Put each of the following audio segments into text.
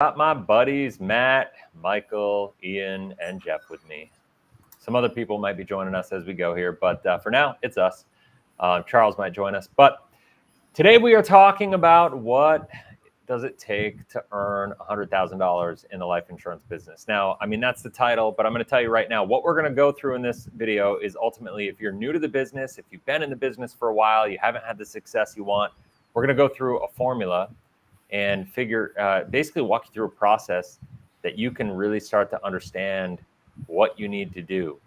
Got my buddies Matt, Michael, Ian, and Jeff with me. Some other people might be joining us as we go here, but for now, it's us. Charles might join us. But today we are talking about what does it take to earn $100,000 in the life insurance business. Now, I mean, that's the title, but I'm going to tell you right now, what we're going to go through in this video is ultimately, if you're new to the business, if you've been in the business for a while, you haven't had the success you want, we're going to go through a formula and basically walk you through a process that you can really start to understand what you need to do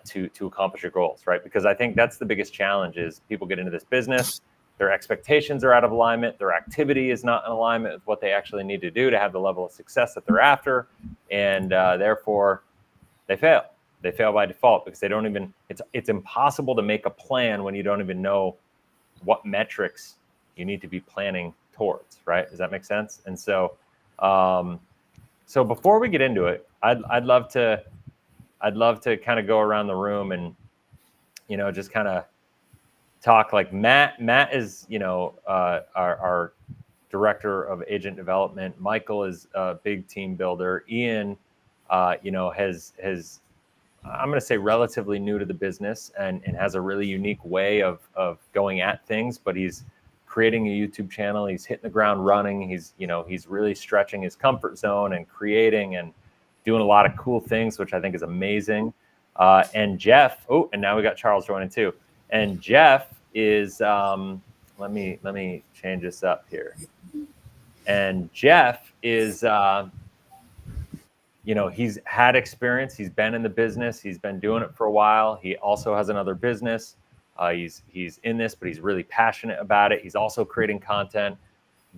to accomplish your goals, right? Because I think that's the biggest challenge is people get into this business, their expectations are out of alignment, their activity is not in alignment with what they actually need to do to have the level of success that they're after, and therefore they fail. They fail by default because they don't even, it's impossible to make a plan when you don't even know what metrics you need to be planning towards, right? Does that make sense? And so, so before we get into it, I'd love to kind of go around the room and, just kind of talk like Matt. Matt is, our director of agent development. Michael is a big team builder. Ian, has I'm going to say relatively new to the business and has a really unique way of going at things, but he's creating a YouTube channel. He's hitting the ground running. He's really stretching his comfort zone and creating and doing a lot of cool things, which I think is amazing. And Jeff, and now we got Charles joining too. And Jeff is, let me change this up here. And Jeff is, he's had experience. He's been in the business. He's been doing it for a while. He also has another business. He's in this, but he's really passionate about it. He's also creating content,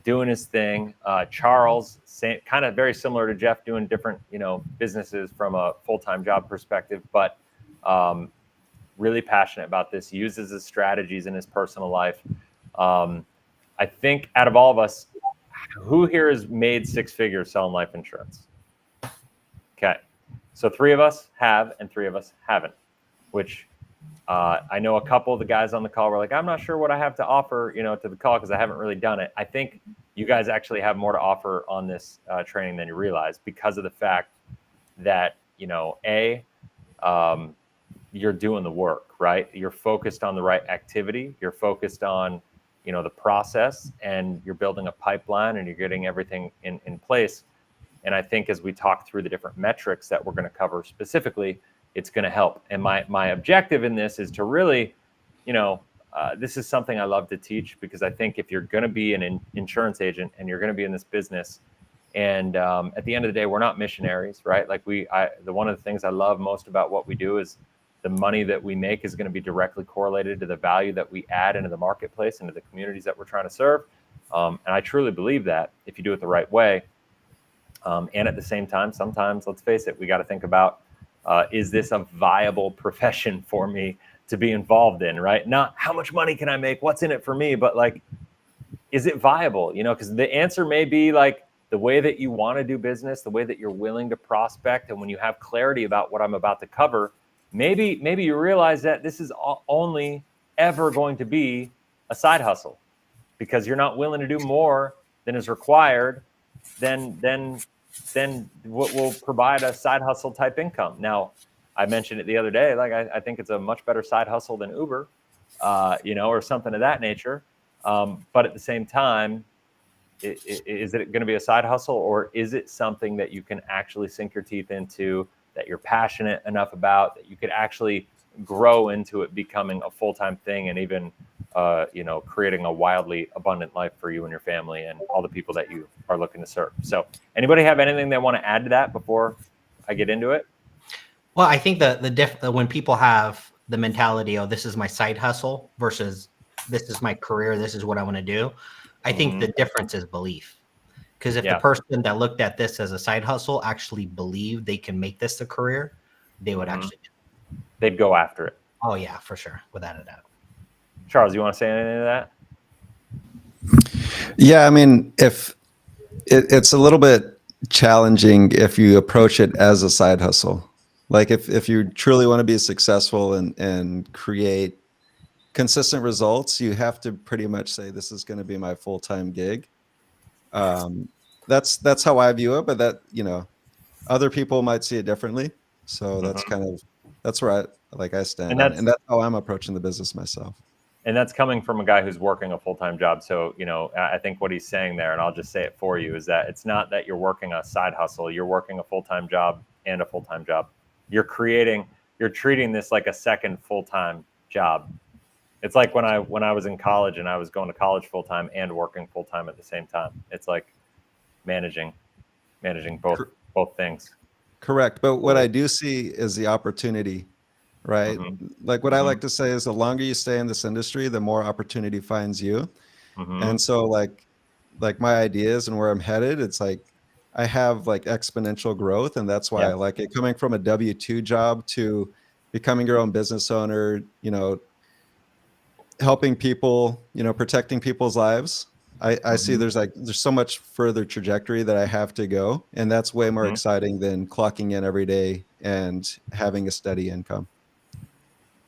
doing his thing. Charles, kind of very similar to Jeff, doing different, businesses from a full-time job perspective, but really passionate about this. He uses his strategies in his personal life. I think out of all of us, who here has made six figures selling life insurance? Okay. So 3 of us have, and 3 of us haven't, which I know a couple of the guys on the call were like, I'm not sure what I have to offer, to the call because I haven't really done it. I think you guys actually have more to offer on this training than you realize because of the fact that, you're doing the work, right? You're focused on the right activity. You're focused on, the process, and you're building a pipeline and you're getting everything in place. And I think as we talk through the different metrics that we're going to cover specifically, it's going to help. And my objective in this is to really, this is something I love to teach because I think if you're going to be an insurance agent and you're going to be in this business, and at the end of the day, we're not missionaries, right? Like one of the things I love most about what we do is the money that we make is going to be directly correlated to the value that we add into the marketplace, into the communities that we're trying to serve. And I truly believe that if you do it the right way, and at the same time, sometimes, let's face it, we got to think about, is this a viable profession for me to be involved in, right? Not how much money can I make, what's in it for me, but like, is it viable? Because the answer may be like the way that you want to do business, the way that you're willing to prospect. And when you have clarity about what I'm about to cover, maybe you realize that this is only ever going to be a side hustle because you're not willing to do more than is required then what will provide a side hustle type income. Now, I mentioned it the other day, like I think it's a much better side hustle than Uber, or something of that nature. But at the same time, is it going to be a side hustle, or is it something that you can actually sink your teeth into, that you're passionate enough about, that you could actually grow into it becoming a full-time thing and even creating a wildly abundant life for you and your family and all the people that you are looking to serve. So anybody have anything they want to add to that before I get into it? Well, I think when people have the mentality, oh, this is my side hustle versus this is my career, this is what I want to do. I think the difference is belief. Because if the person that looked at this as a side hustle actually believed they can make this a career, they would actually do it. They'd go after it. Oh yeah, for sure. Without a doubt. Charles, you want to say anything to that? Yeah, I mean, if it's a little bit challenging if you approach it as a side hustle. Like if you truly want to be successful and create consistent results, you have to pretty much say this is going to be my full-time gig. that's how I view it, but that, other people might see it differently. So that's that's where I stand And on it. And that's how I'm approaching the business myself. And that's coming from a guy who's working a full-time job. So, I think what he's saying there, and I'll just say it for you, is that it's not that you're working a side hustle. You're working a full-time job and a full-time job. You're treating this like a second full-time job. It's like when I was in college and I was going to college full-time and working full-time at the same time. It's like managing both things. Correct. But what I do see is the opportunity, right? Like what I like to say is the longer you stay in this industry, the more opportunity finds you. And so like my ideas and where I'm headed, it's like I have like exponential growth, and that's why I like it. Coming from a W-2 job to becoming your own business owner, helping people, protecting people's lives. I see there's so much further trajectory that I have to go, and that's way more exciting than clocking in every day and having a steady income.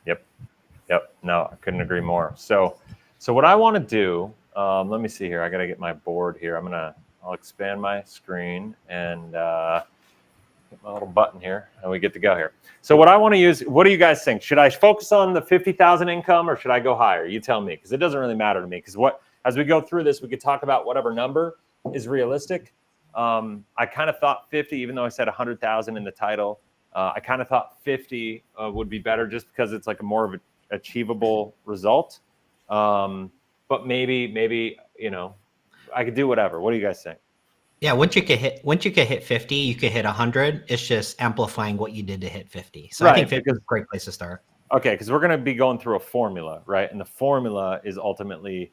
Yep. No, I couldn't agree more. So what I want to do, let me see here. I got to get my board here. I'll expand my screen and hit my little button here, and we get to go here. So what I want to use, what do you guys think? Should I focus on the 50,000 income, or should I go higher? You tell me, because it doesn't really matter to me. Because as we go through this, we could talk about whatever number is realistic. I kind of thought 50, even though I said 100,000 in the title. I kind of thought 50 would be better, just because it's like a more of an achievable result. But maybe I could do whatever. What do you guys think? Yeah, once you could hit 50, you could hit 100. It's just amplifying what you did to hit 50. So I think 50 is a great place to start. Okay, because we're going to be going through a formula, right? And the formula is ultimately,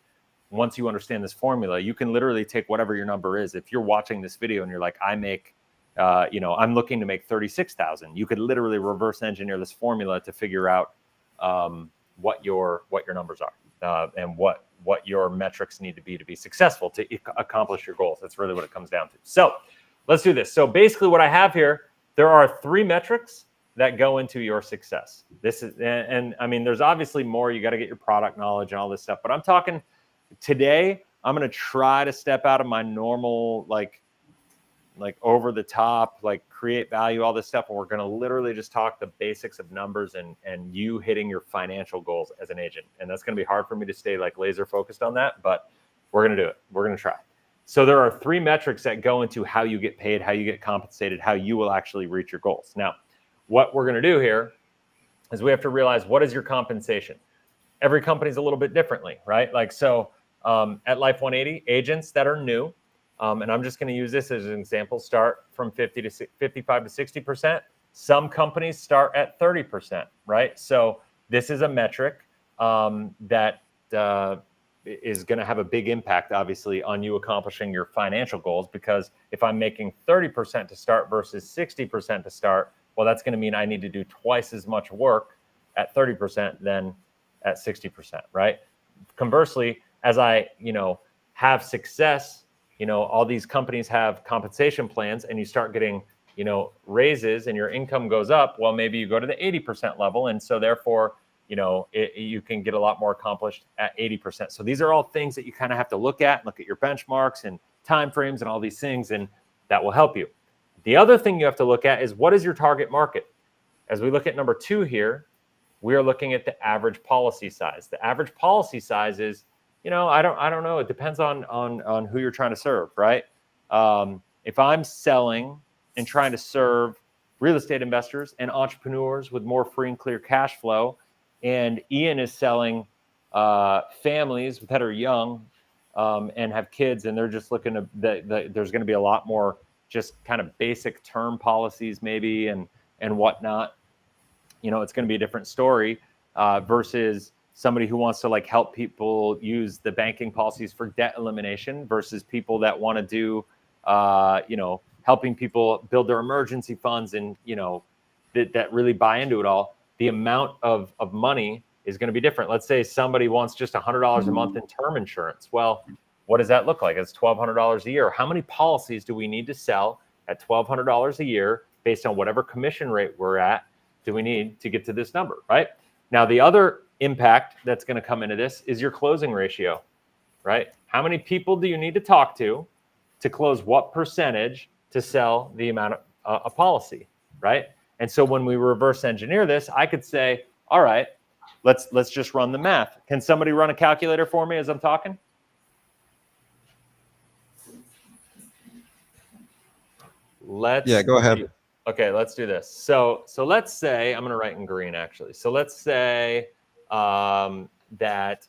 once you understand this formula, you can literally take whatever your number is. If you're watching this video and you're like, I'm looking to make 36,000, you could literally reverse engineer this formula to figure out what your numbers are and what your metrics need to be successful to accomplish your goals. That's really what it comes down to. So let's do this. So basically what I have here, there are 3 metrics that go into your success. This is, and I mean, there's obviously more. You got to get your product knowledge and all this stuff, but I'm talking today, I'm going to try to step out of my normal, like over the top, like create value, all this stuff. And we're going to literally just talk the basics of numbers and you hitting your financial goals as an agent. And that's going to be hard for me to stay like laser focused on that, but we're going to do it. We're going to try. So there are 3 metrics that go into how you get paid, how you get compensated, how you will actually reach your goals. Now, what we're going to do here is we have to realize, what is your compensation? Every company's a little bit differently, right? Like, so at Life 180, agents that are new, and I'm just going to use this as an example, start from 55 to 60%. Some companies start at 30%, right? So this is a metric that is going to have a big impact, obviously, on you accomplishing your financial goals, because if I'm making 30% to start versus 60% to start, well, that's going to mean I need to do twice as much work at 30% than at 60%, right? Conversely, as I, have success, all these companies have compensation plans, and you start getting, raises and your income goes up. Well, maybe you go to the 80% level. And so therefore, you can get a lot more accomplished at 80%. So these are all things that you kind of have to look at your benchmarks and timeframes and all these things, and that will help you. The other thing you have to look at is, what is your target market? As we look at number 2 here, we are looking at the average policy size. The average policy size is, I don't know. It depends on who you're trying to serve, right? If I'm selling and trying to serve real estate investors and entrepreneurs with more free and clear cash flow, and Ian is selling families that are young and have kids, and they're just looking to, there's going to be a lot more just kind of basic term policies maybe and whatnot. It's going to be a different story versus somebody who wants to help people use the banking policies for debt elimination versus people that want to do, helping people build their emergency funds and, that really buy into it all. The amount of money is going to be different. Let's say somebody wants just $100 a month in term insurance. Well, what does that look like? It's $1,200 a year. How many policies do we need to sell at $1,200 a year based on whatever commission rate we're at? Do we need to get to this number, right? Now, the other impact that's going to come into this is your closing ratio, right? How many people do you need to talk to to close what percentage to sell the amount of a policy, right? And so when we reverse engineer this, I could say, all right, let's just run the math. Can somebody run a calculator for me as I'm talking? Yeah, go ahead. Okay, let's do this. So let's say, I'm going to write in green actually. So let's say that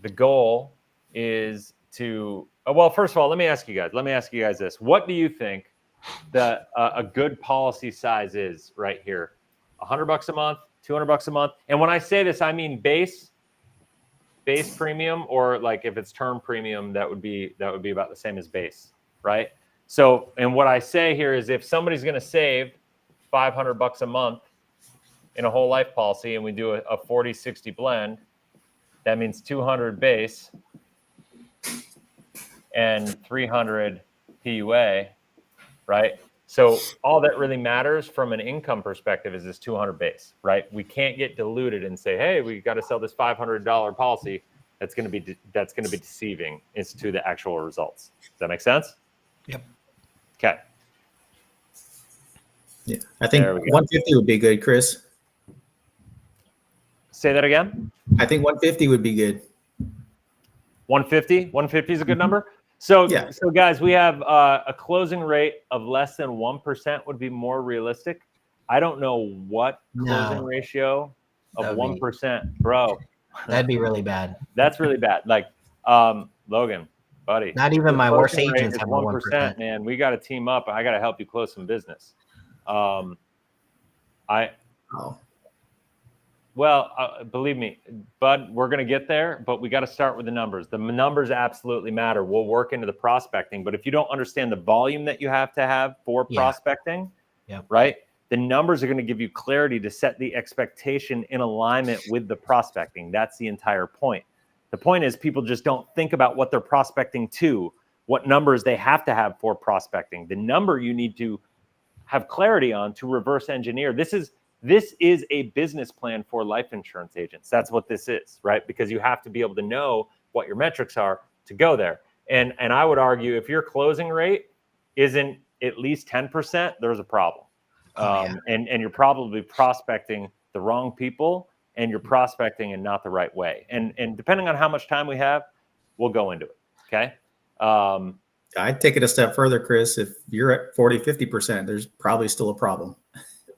the goal is to, well, first of all, let me ask you guys this. What do you think that a good policy size is right here? $100 a month, $200 a month. And when I say this, I mean base premium, or like if it's term premium, that would be about the same as base, right? So, and what I say here is if somebody's going to save $500 a month in a whole life policy and we do a 40-60 blend, that means 200 base and 300 PUA, right? So all that really matters from an income perspective is this 200 base, right? We can't get diluted and say, hey, we got to sell this $500 policy. That's going to be deceiving as to the actual results. Does that make sense? Yep. Okay. Yeah, I think 150 would be good, Chris. Say that again. I think 150 would be good. 150. 150 is a good number. So, Yeah. So guys, we have a closing rate of less than 1% would be more realistic. I don't know what closing ratio of 1%, bro. That'd be really bad. That's really bad. Like, Logan, buddy. Not even my worst closing rate agents is have 1%, man. We got to team up. I got to help you close some business. Well, believe me, Bud, we're going to get there, but we got to start with the numbers. The numbers absolutely matter. We'll work into the prospecting, but if you don't understand the volume that you have to have for prospecting, right, the numbers are going to give you clarity to set the expectation in alignment with the prospecting. That's the entire point. The point is people just don't think about what they're prospecting to, what numbers they have to have for prospecting. The number you need to have clarity on to reverse engineer. This is a business plan for life insurance agents. That's what this is, right? Because you have to be able to know what your metrics are to go there. And I would argue if your closing rate isn't at least 10%, there's a problem. And you're probably prospecting the wrong people, and you're prospecting in not the right way. And depending on how much time we have, we'll go into it. Okay. I'd take it a step further, Chris. If you're at 40, 50%, there's probably still a problem.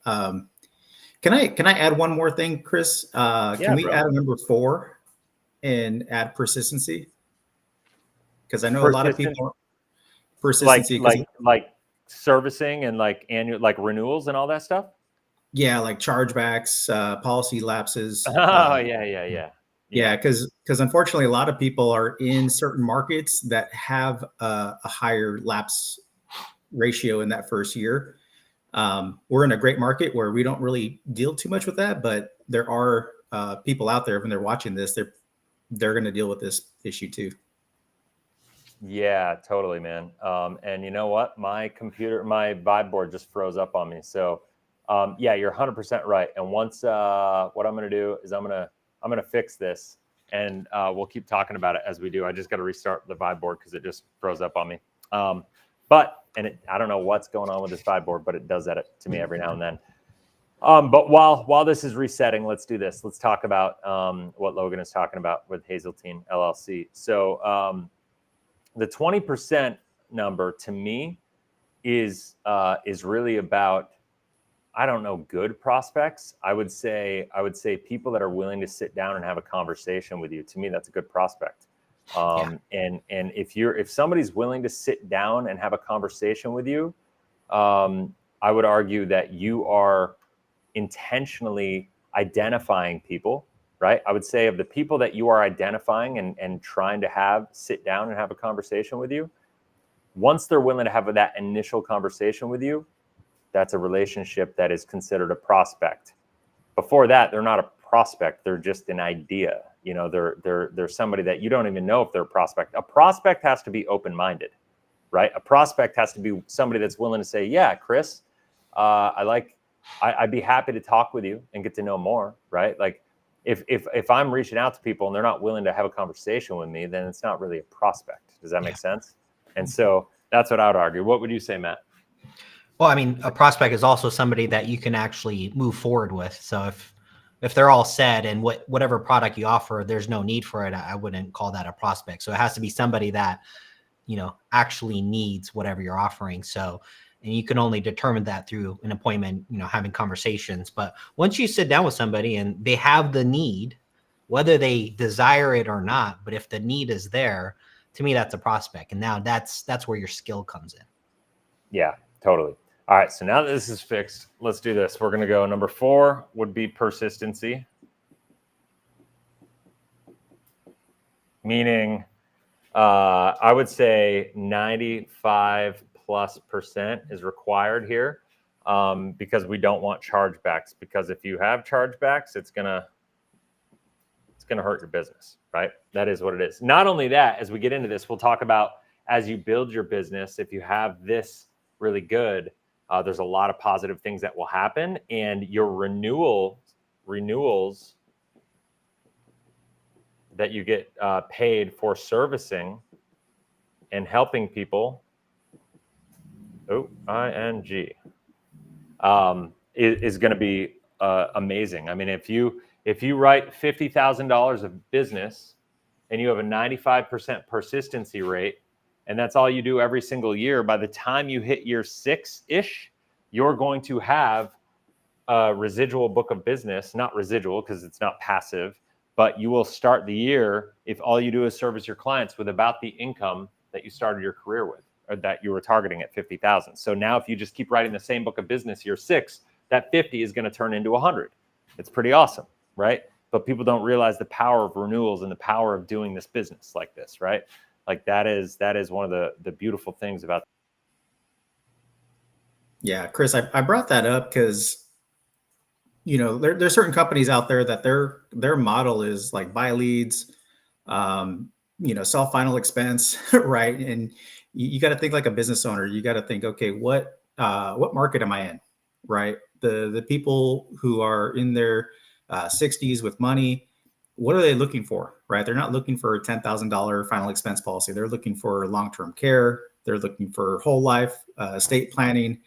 Can I add one more thing, Chris? Can we add a number 4 and add persistency? Because I know a lot of people persistency, like servicing and like annual, like renewals and all that stuff. Yeah, like chargebacks, policy lapses. Yeah. Because unfortunately, a lot of people are in certain markets that have a higher lapse ratio in that first year. We're in a great market where we don't really deal too much with that, but there are people out there when they're watching this, they're going to deal with this issue too. Yeah, totally, man. And you know what? My vibe board just froze up on me. So yeah, you're 100% right. And once what I'm going to do is I'm going to fix this, and we'll keep talking about it as we do. I just got to restart the vibe board because it just froze up on me. I don't know what's going on with this vibe board, but it does that to me every now and then. But while this is resetting, let's do this. Let's talk about what Logan is talking about with Hazeltine LLC. So the 20% number to me is really about, I don't know, good prospects. I would say people that are willing to sit down and have a conversation with you. To me, that's a good prospect. And if somebody's willing to sit down and have a conversation with you, I would argue that you are intentionally identifying people, right? I would say of the people that you are identifying and trying to sit down and have a conversation with you, once they're willing to have that initial conversation with you, that's a relationship that is considered a prospect. Before that, they're not a prospect. They're just an idea. You know, they're somebody that you don't even know if they're a prospect. A prospect has to be open-minded, right? A prospect has to be somebody that's willing to say, yeah, Chris, I'd be happy to talk with you and get to know more, right? Like if I'm reaching out to people and they're not willing to have a conversation with me, then it's not really a prospect. Does that make sense? And so That's what I would argue. What would you say, Matt? Well, I mean, a prospect is also somebody that you can actually move forward with. So if they're all set and whatever product you offer, there's no need for it, I wouldn't call that a prospect. So it has to be somebody that, actually needs whatever you're offering. So, and you can only determine that through an appointment, having conversations. But once you sit down with somebody and they have the need, whether they desire it or not, but if the need is there, to me, that's a prospect. And now that's where your skill comes in. Yeah, totally. All right, so now that this is fixed, let's do this. We're going to go number 4 would be persistency, meaning I would say 95+% is required here because we don't want chargebacks. Because if you have chargebacks, it's gonna hurt your business, right? That is what it is. Not only that, as we get into this, we'll talk about as you build your business, if you have this really good, there's a lot of positive things that will happen, and your renewals that you get paid for servicing and helping people, is going to be amazing. I mean, if you write $50,000 of business and you have a 95% persistency rate, and that's all you do every single year, by the time you hit year 6-ish, you're going to have a residual book of business, not residual because it's not passive, but you will start the year, if all you do is service your clients, with about the income that you started your career with, or that you were targeting at 50,000. So now if you just keep writing the same book of business year 6, that 50 is going to turn into 100. It's pretty awesome, right? But people don't realize the power of renewals and the power of doing this business like this, right? Like that is one of the beautiful things about. Yeah, Chris, I brought that up because, there's certain companies out there that their model is like buy leads, sell final expense, right? And you got to think like a business owner. You got to think, okay, what market am I in, right? The people who are in their 60s with money, what are they looking for, right? They're not looking for a $10,000 final expense policy. They're looking for long-term care. They're looking for whole life, estate planning,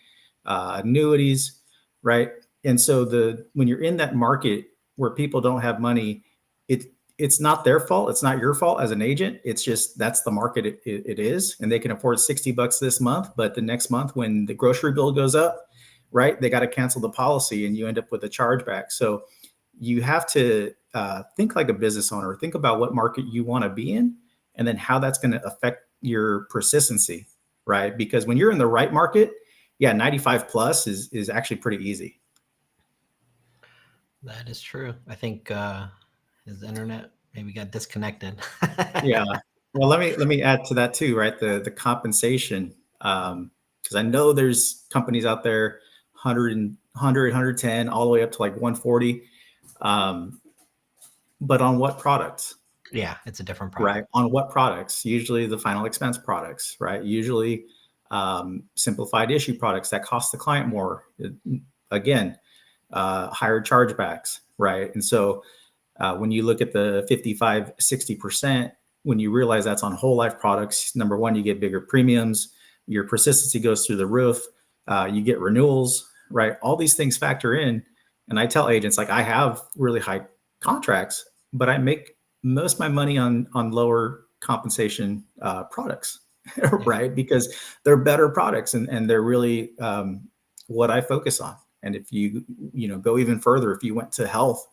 annuities, right? And so when you're in that market where people don't have money, it's not their fault. It's not your fault as an agent. It's just, that's the market it is. And they can afford $60 this month, but the next month when the grocery bill goes up, right, they got to cancel the policy and you end up with a chargeback. So you have to think like a business owner. Think about what market you want to be in and then how that's going to affect your persistency, right? Because when you're in the right market, 95 plus is actually pretty easy. That is true. I think his internet maybe got disconnected. Yeah. Well, let me add to that too, right? The compensation, because I know there's companies out there 100, 110, all the way up to like 140. But on what products? Yeah, it's a different product. Right. On what products? Usually the final expense products, right? Usually simplified issue products that cost the client more. Again, higher chargebacks, right? And so when you look at the 55, 60%, when you realize that's on whole life products, number one, you get bigger premiums, your persistency goes through the roof, you get renewals, right? All these things factor in. And I tell agents, like, I have really high contracts, but I make most of my money on lower compensation products, right? Because they're better products and they're really what I focus on. And if you go even further, if you went to health,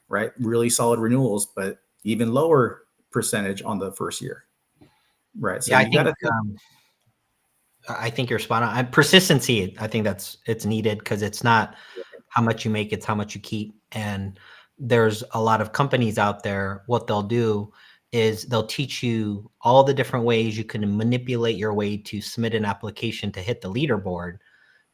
right, really solid renewals, but even lower percentage on the first year, right? So yeah, I think you're spot on. Persistency, I think it's needed because it's not how much you make, it's how much you keep. And there's a lot of companies out there, what they'll do is they'll teach you all the different ways you can manipulate your way to submit an application to hit the leaderboard,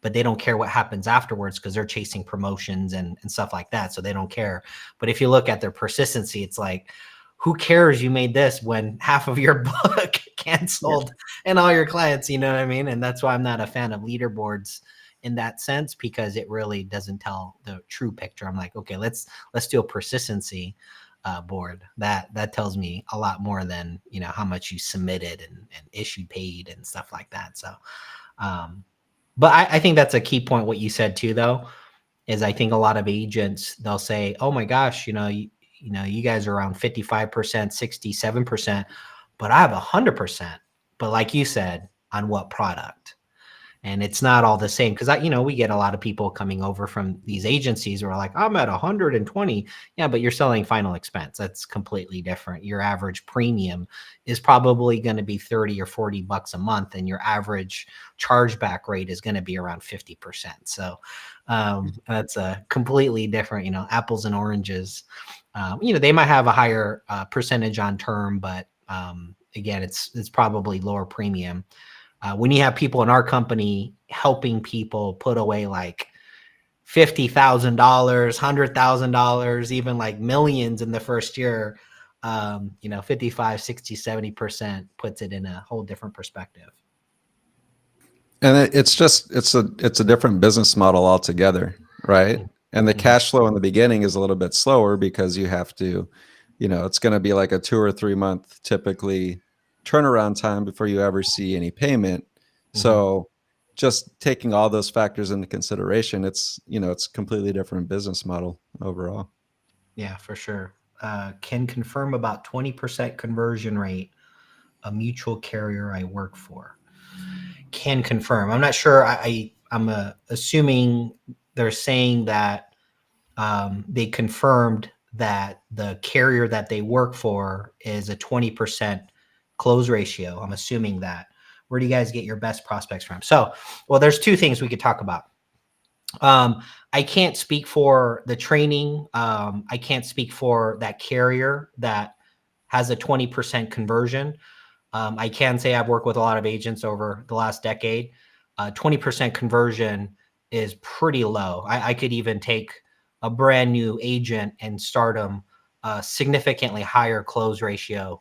but they don't care what happens afterwards because they're chasing promotions and stuff like that. So they don't care. But if you look at their persistency, it's like, who cares you made this when half of your book canceled and all your clients, you know what I mean? And that's why I'm not a fan of leaderboards in that sense, because it really doesn't tell the true picture. I'm like, okay, let's do a persistency. board. That tells me a lot more than, you know, how much you submitted and issued paid and stuff like that. So, but I think that's a key point. What you said too, though, is I think a lot of agents, they'll say, oh my gosh, you guys are around 55%, 67%, but I have 100%. But like you said, on what product? And it's not all the same, because we get a lot of people coming over from these agencies who are like, I'm at 120. Yeah, but you're selling final expense. That's completely different. Your average premium is probably going to be 30 or 40 bucks a month, and your average chargeback rate is going to be around 50%. So that's a completely different, apples and oranges. They might have a higher percentage on term, but again, it's probably lower premium. When you have people in our company helping people put away like $50,000, $100,000, even like millions in the first year, 55, 60, 70% puts it in a whole different perspective. And it's a different business model altogether, right? And the cash flow in the beginning is a little bit slower because you have to, it's going to be like a 2 or 3 month typically turnaround time before you ever see any payment. So just taking all those factors into consideration, it's completely different business model overall. Yeah, for sure. Can confirm about 20% conversion rate, a mutual carrier I work for. Can confirm. I'm not sure. I'm assuming they're saying that they confirmed that the carrier that they work for is a 20% close ratio. I'm assuming that. Where do you guys get your best prospects from? So, well, there's 2 things we could talk about. I can't speak for the training. I can't speak for that carrier that has a 20% conversion. I can say I've worked with a lot of agents over the last decade. 20% conversion is pretty low. I could even take a brand new agent and start them significantly higher close ratio.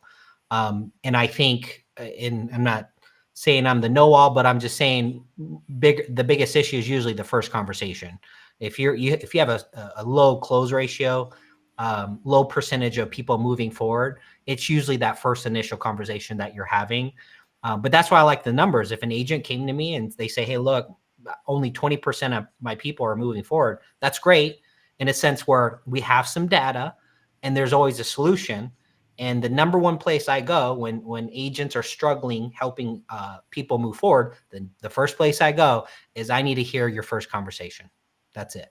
And I think, and I'm not saying I'm the know-all, but I'm just saying the biggest issue is usually the first conversation. If you have a low close ratio, low percentage of people moving forward, it's usually that first initial conversation that you're having. But that's why I like the numbers. If an agent came to me and they say, hey, look, only 20% of my people are moving forward, that's great in a sense where we have some data and there's always a solution. And the number one place I go when agents are struggling helping people move forward, the first place I go is I need to hear your first conversation. That's it.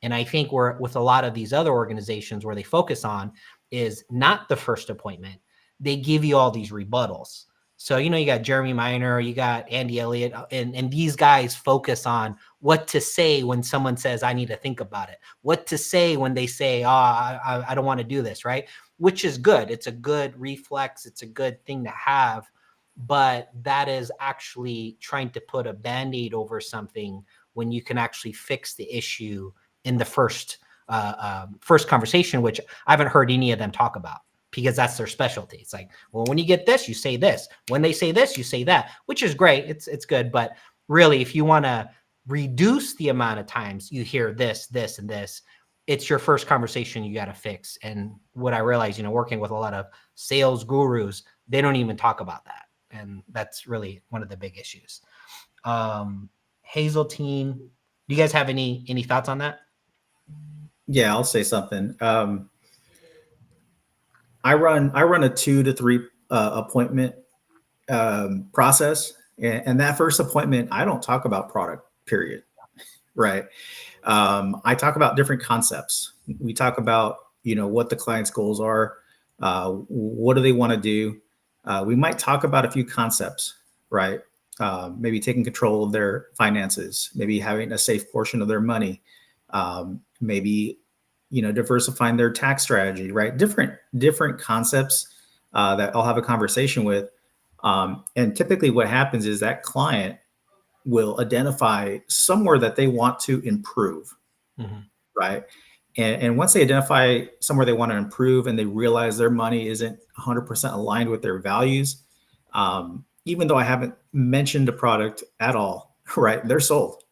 And I think we're with a lot of these other organizations where they focus on is not the first appointment. They give you all these rebuttals. So, you got Jeremy Miner, you got Andy Elliott, and these guys focus on what to say when someone says, I need to think about it. What to say when they say, I don't want to do this, right? Which is good. It's a good reflex. It's a good thing to have. But that is actually trying to put a Band-Aid over something when you can actually fix the issue in the first conversation, which I haven't heard any of them talk about because that's their specialty. It's like, well, when you get this, you say this. When they say this, you say that, which is great. It's good. But really, if you want to reduce the amount of times you hear this, this, and this, it's your first conversation you got to fix. And what I realized, working with a lot of sales gurus, they don't even talk about that. And that's really one of the big issues. Hazeltine, do you guys have any thoughts on that? Yeah, I'll say something. I run a 2 to 3 appointment process, and that first appointment, I don't talk about product, period. Right. I talk about different concepts. We talk about, what the client's goals are. What do they want to do? We might talk about a few concepts, right? Maybe taking control of their finances, maybe having a safe portion of their money, maybe, diversifying their tax strategy, right? Different concepts that I'll have a conversation with. And typically what happens is that client will identify somewhere that they want to improve, right? And once they identify somewhere they want to improve and they realize their money isn't 100% aligned with their values, even though I haven't mentioned a product at all, right? They're sold,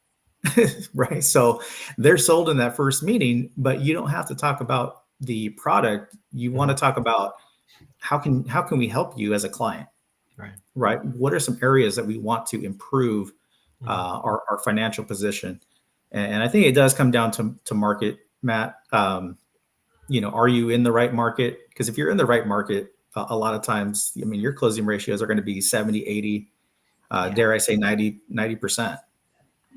right? So they're sold in that first meeting, but you don't have to talk about the product, you want to talk about how can we help you as a client, right? What are some areas that we want to improve our financial position? And I think it does come down to market, Matt. Are you in the right market? Because if you're in the right market, a lot of times, I mean, your closing ratios are going to be 70, 80, dare I say 90%,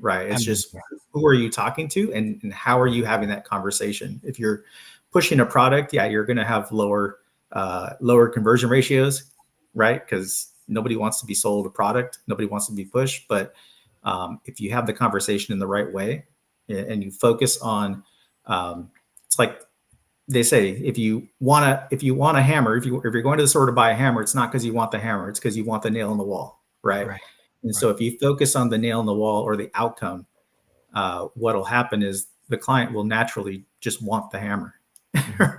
right? It's just who are you talking to and how are you having that conversation? If you're pushing a product, you're going to have lower conversion ratios, right? Because nobody wants to be sold a product. Nobody wants to be pushed. But if you have the conversation in the right way and you focus on, it's like they say, if you want a hammer, if you're going to the store to buy a hammer, it's not because you want the hammer, it's because you want the nail in the wall, right? And so if you focus on the nail in the wall or the outcome, what'll happen is the client will naturally just want the hammer, right?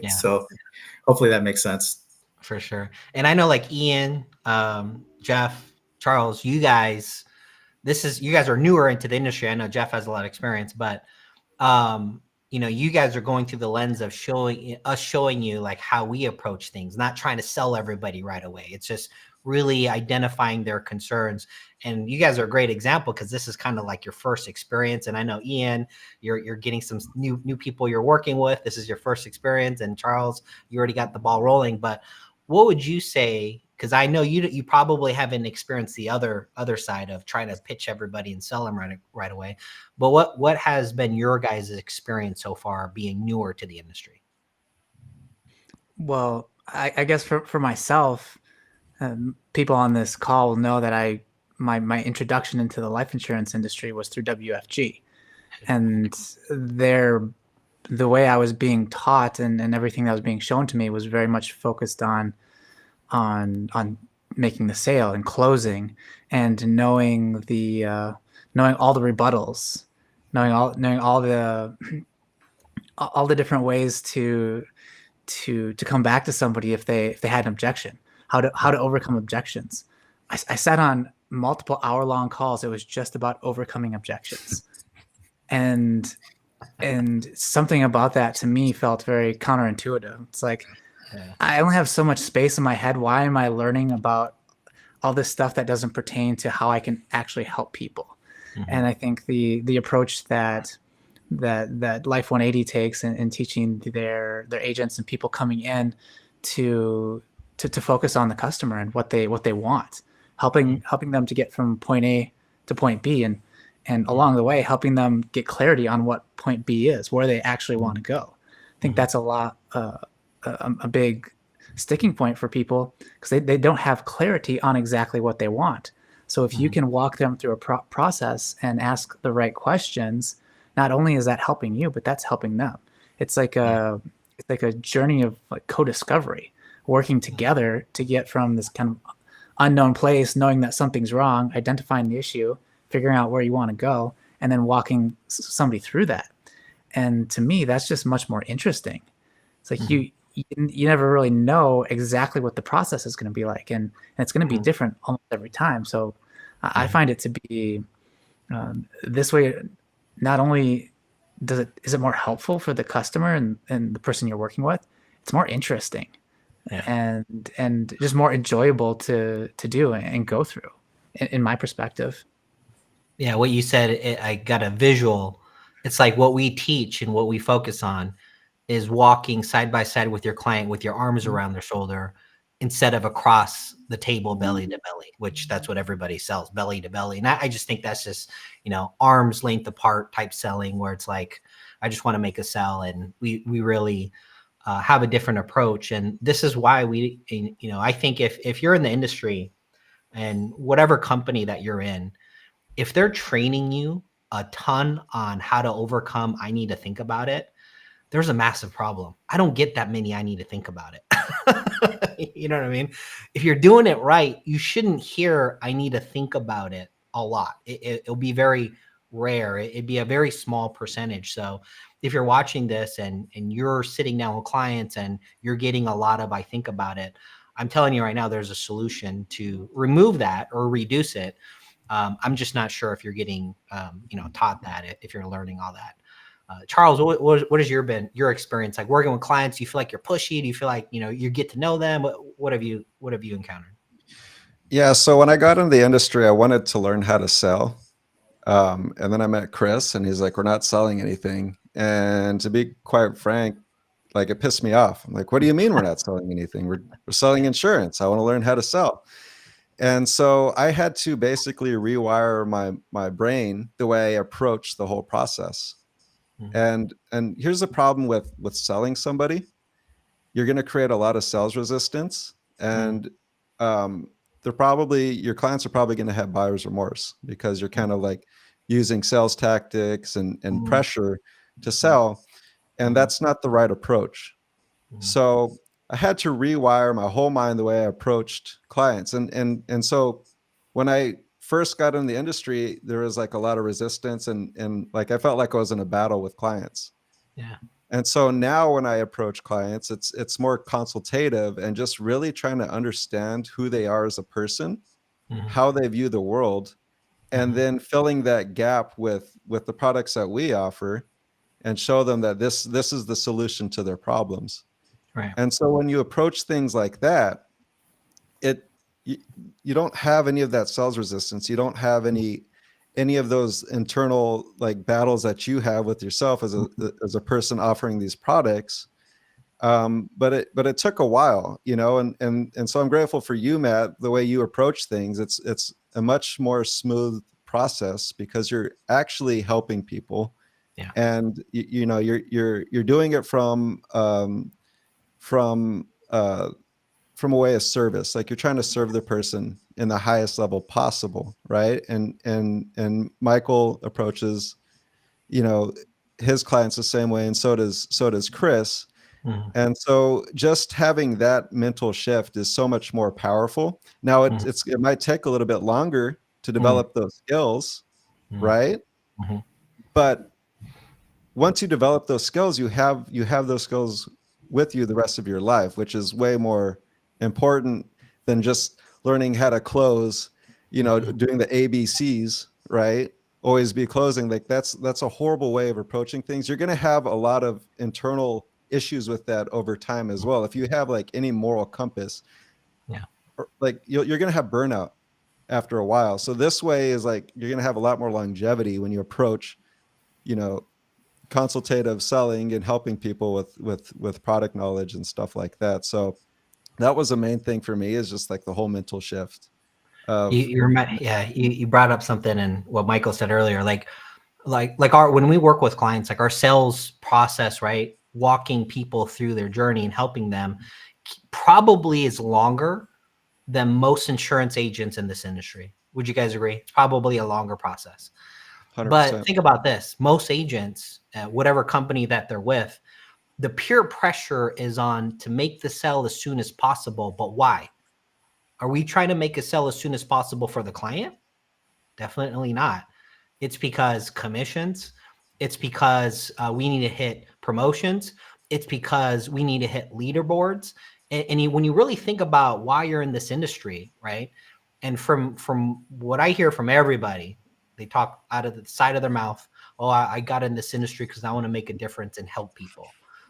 Yeah. So hopefully that makes sense. For sure. And I know like Ian, Jeff, Charles, you guys are newer into the industry. I know Jeff has a lot of experience, but you guys are going through the lens of showing you like how we approach things, not trying to sell everybody right away. It's just really identifying their concerns. And you guys are a great example because this is kind of like your first experience. And I know Ian, you're getting some new people you're working with. This is your first experience. And Charles, you already got the ball rolling. But what would you say? Because I know you probably haven't experienced the other side of trying to pitch everybody and sell them right away. But what has been your guys' experience so far being newer to the industry? Well, I guess for myself, people on this call will know that my introduction into the life insurance industry was through WFG, and the way I was being taught and everything that was being shown to me was very much focused on making the sale and closing and knowing all the rebuttals, knowing all the different ways to come back to somebody if they had an objection, how to overcome objections. I sat on multiple hour-long calls. It was just about overcoming objections, and something about that to me felt very counterintuitive. It's like, I only have so much space in my head. Why am I learning about all this stuff that doesn't pertain to how I can actually help people? Mm-hmm. And I think the approach that Life 180 takes in teaching their agents and people coming in to focus on the customer and what they want, helping them to get from point A to point B, and along the way helping them get clarity on what point B is, where they actually want to go. I think that's a big sticking point for people because they don't have clarity on exactly what they want. So if you can walk them through a process and ask the right questions, not only is that helping you, but that's helping them. It's like a journey of like co-discovery, working together to get from this kind of unknown place, knowing that something's wrong, identifying the issue, figuring out where you want to go, and then walking somebody through that. And to me, that's just much more interesting. It's like you never really know exactly what the process is going to be like, and it's going to be different almost every time. So I find it to be this way. Not only is it more helpful for the customer and the person you're working with, it's more interesting and just more enjoyable to do and go through, in my perspective. Yeah, what you said, I got a visual. It's like what we teach and what we focus on is walking side by side with your client with your arms around their shoulder instead of across the table, belly to belly, which that's what everybody sells, belly to belly. And I just think that's just, arm's length apart type selling, where it's like, I just want to make a sell. And we really have a different approach. And this is why I think if you're in the industry and whatever company that you're in, if they're training you a ton on how to overcome, I need to think about it, there's a massive problem. I don't get that many I need to think about it. You know what I mean? If you're doing it right, you shouldn't hear I need to think about it a lot. It'll be very rare. It'd be a very small percentage. So if you're watching this and you're sitting down with clients and you're getting a lot of I think about it, I'm telling you right now, there's a solution to remove that or reduce it. I'm just not sure if you're getting taught that, if you're learning all that. Charles, what has your experience like working with clients? Do you feel like you're pushy? Do you feel like, you get to know them? What have you encountered? Yeah. So when I got into the industry, I wanted to learn how to sell. And then I met Chris and he's like, we're not selling anything. And to be quite frank, like it pissed me off. I'm like, what do you mean we're not selling anything? We're selling insurance. I want to learn how to sell. And so I had to basically rewire my brain the way I approach the whole process. And here's the problem with selling somebody. You're going to create a lot of sales resistance, and your clients are probably going to have buyer's remorse because you're kind of like using sales tactics and pressure to sell, and that's not the right approach. So I had to rewire my whole mind the way I approached clients, and so when I first got in the industry, there was like a lot of resistance, and like I felt like I was in a battle with clients. Yeah. And so now when I approach clients, it's more consultative and just really trying to understand who they are as a person, how they view the world, and then filling that gap with the products that we offer and show them that this is the solution to their problems. Right. And so when you approach things like that, you don't have any of that sales resistance. You don't have any of those internal like battles that you have with yourself as a person offering these products. But it took a while, and so I'm grateful for you, Matt, the way you approach things. It's a much more smooth process because you're actually helping people. Yeah. And you're doing it from a way of service. Like you're trying to serve the person in the highest level possible, right? And Michael approaches, his clients the same way, and so does Chris. And so just having that mental shift is so much more powerful. Now it might take a little bit longer to develop those skills, right? But once you develop those skills, you have those skills with you the rest of your life, which is way more important than just learning how to close, doing the ABCs, right? Always be closing. Like that's a horrible way of approaching things. You're going to have a lot of internal issues with that over time as well. If you have like any moral compass, like you're going to have burnout after a while. So this way is like, you're going to have a lot more longevity when you approach, consultative selling and helping people with product knowledge and stuff like that. So that was the main thing for me, is just like the whole mental shift. You brought up something, and what Michael said earlier, when we work with clients, like our sales process, right? Walking people through their journey and helping them probably is longer than most insurance agents in this industry. Would you guys agree? It's probably a longer process. 100%. But think about this. Most agents, whatever company that they're with, the peer pressure is on to make the sell as soon as possible. But why? Are we trying to make a sell as soon as possible for the client? Definitely not. It's because commissions. It's because we need to hit promotions. It's because we need to hit leaderboards. And when you really think about why you're in this industry, right? And from what I hear from everybody, they talk out of the side of their mouth. Oh, I got in this industry because I want to make a difference and help people.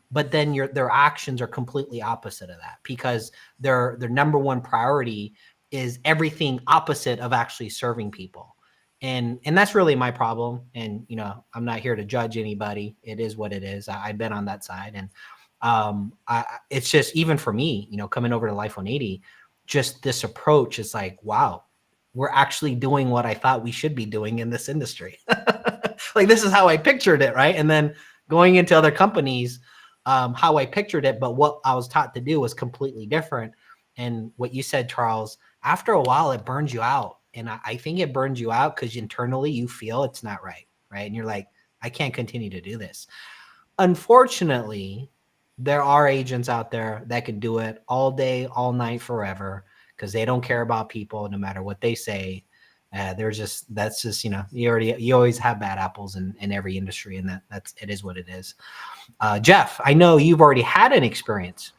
But then their actions are completely opposite of that, because their number one priority is everything opposite of actually serving people. And that's really my problem. And, I'm not here to judge anybody. It is what it is. I've been on that side. And it's just, even for me, coming over to Life 180, just this approach is like, wow, we're actually doing what I thought we should be doing in this industry. Like, this is how I pictured it, right? And then going into other companies, how I pictured it, but what I was taught to do was completely different. And what you said, Charles, after a while, it burns you out. And I think it burns you out because internally you feel it's not right? And you're like, I can't continue to do this. Unfortunately, there are agents out there that can do it all day, all night, forever, because they don't care about people, no matter what they say. That's just, you always have bad apples in every industry, and it is what it is. Jeff, I know you've already had an experience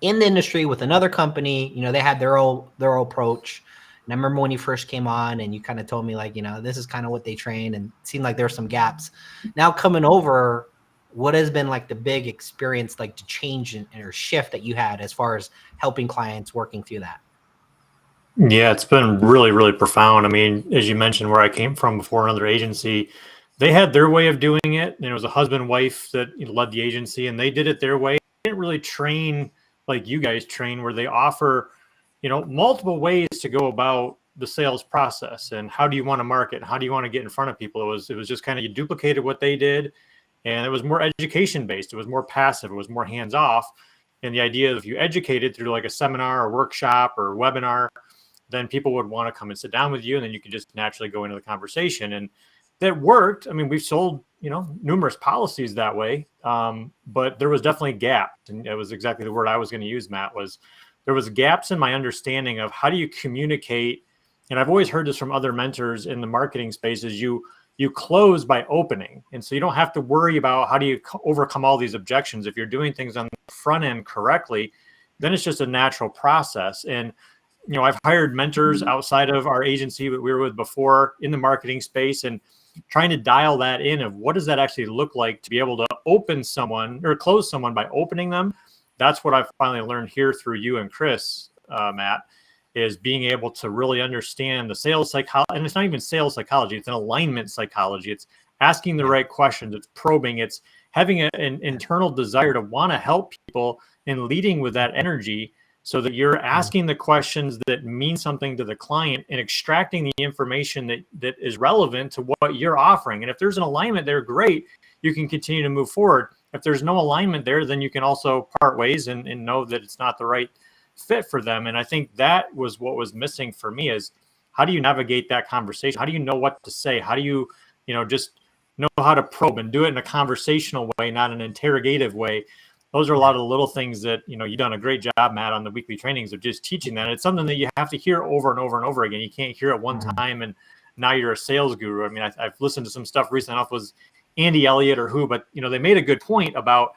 in the industry with another company. They had their old approach, And I remember when you first came on and you kind of told me like, this is kind of what they train, and it seemed like there were some gaps. Now coming over, what has been like the big experience, like to change or shift that you had as far as helping clients working through that? Yeah, it's been really, really profound. I mean, as you mentioned, where I came from before, another agency, they had their way of doing it. And it was a husband and wife that led the agency, and they did it their way. They didn't really train like you guys train, where they offer, multiple ways to go about the sales process and how do you want to market? How do you want to get in front of people? It was just kind of, you duplicated what they did, and it was more education based. It was more passive. It was more hands off. And the idea of, if you educated through like a seminar or workshop or webinar, then people would want to come and sit down with you, and then you could just naturally go into the conversation. And that worked. I mean, we've sold, numerous policies that way. But there was definitely gaps. And it was exactly the word I was going to use, Matt, was there was gaps in my understanding of how do you communicate. And I've always heard this from other mentors in the marketing space, is you close by opening. And so you don't have to worry about how do you overcome all these objections. If you're doing things on the front end correctly, then it's just a natural process. And I've hired mentors outside of our agency that we were with before in the marketing space, and trying to dial that in of what does that actually look like to be able to open someone or close someone by opening them. That's what I've finally learned here through you and Chris, Matt, is being able to really understand the sales psychology. And it's not even sales psychology. It's an alignment psychology. It's asking the right questions. It's probing. It's having an internal desire to want to help people and leading with that energy, so that you're asking the questions that mean something to the client and extracting the information that is relevant to what you're offering. And if there's an alignment there, great, you can continue to move forward. If there's no alignment there, then you can also part ways and know that it's not the right fit for them. And I think that was what was missing for me, is how do you navigate that conversation? How do you know what to say? How do you, just know how to probe and do it in a conversational way, not an interrogative way? Those are a lot of the little things that, you've done a great job, Matt, on the weekly trainings of just teaching that. It's something that you have to hear over and over and over again. You can't hear it one time and now you're a sales guru. I mean, I've listened to some stuff recently enough, was Andy Elliott or who, but, they made a good point about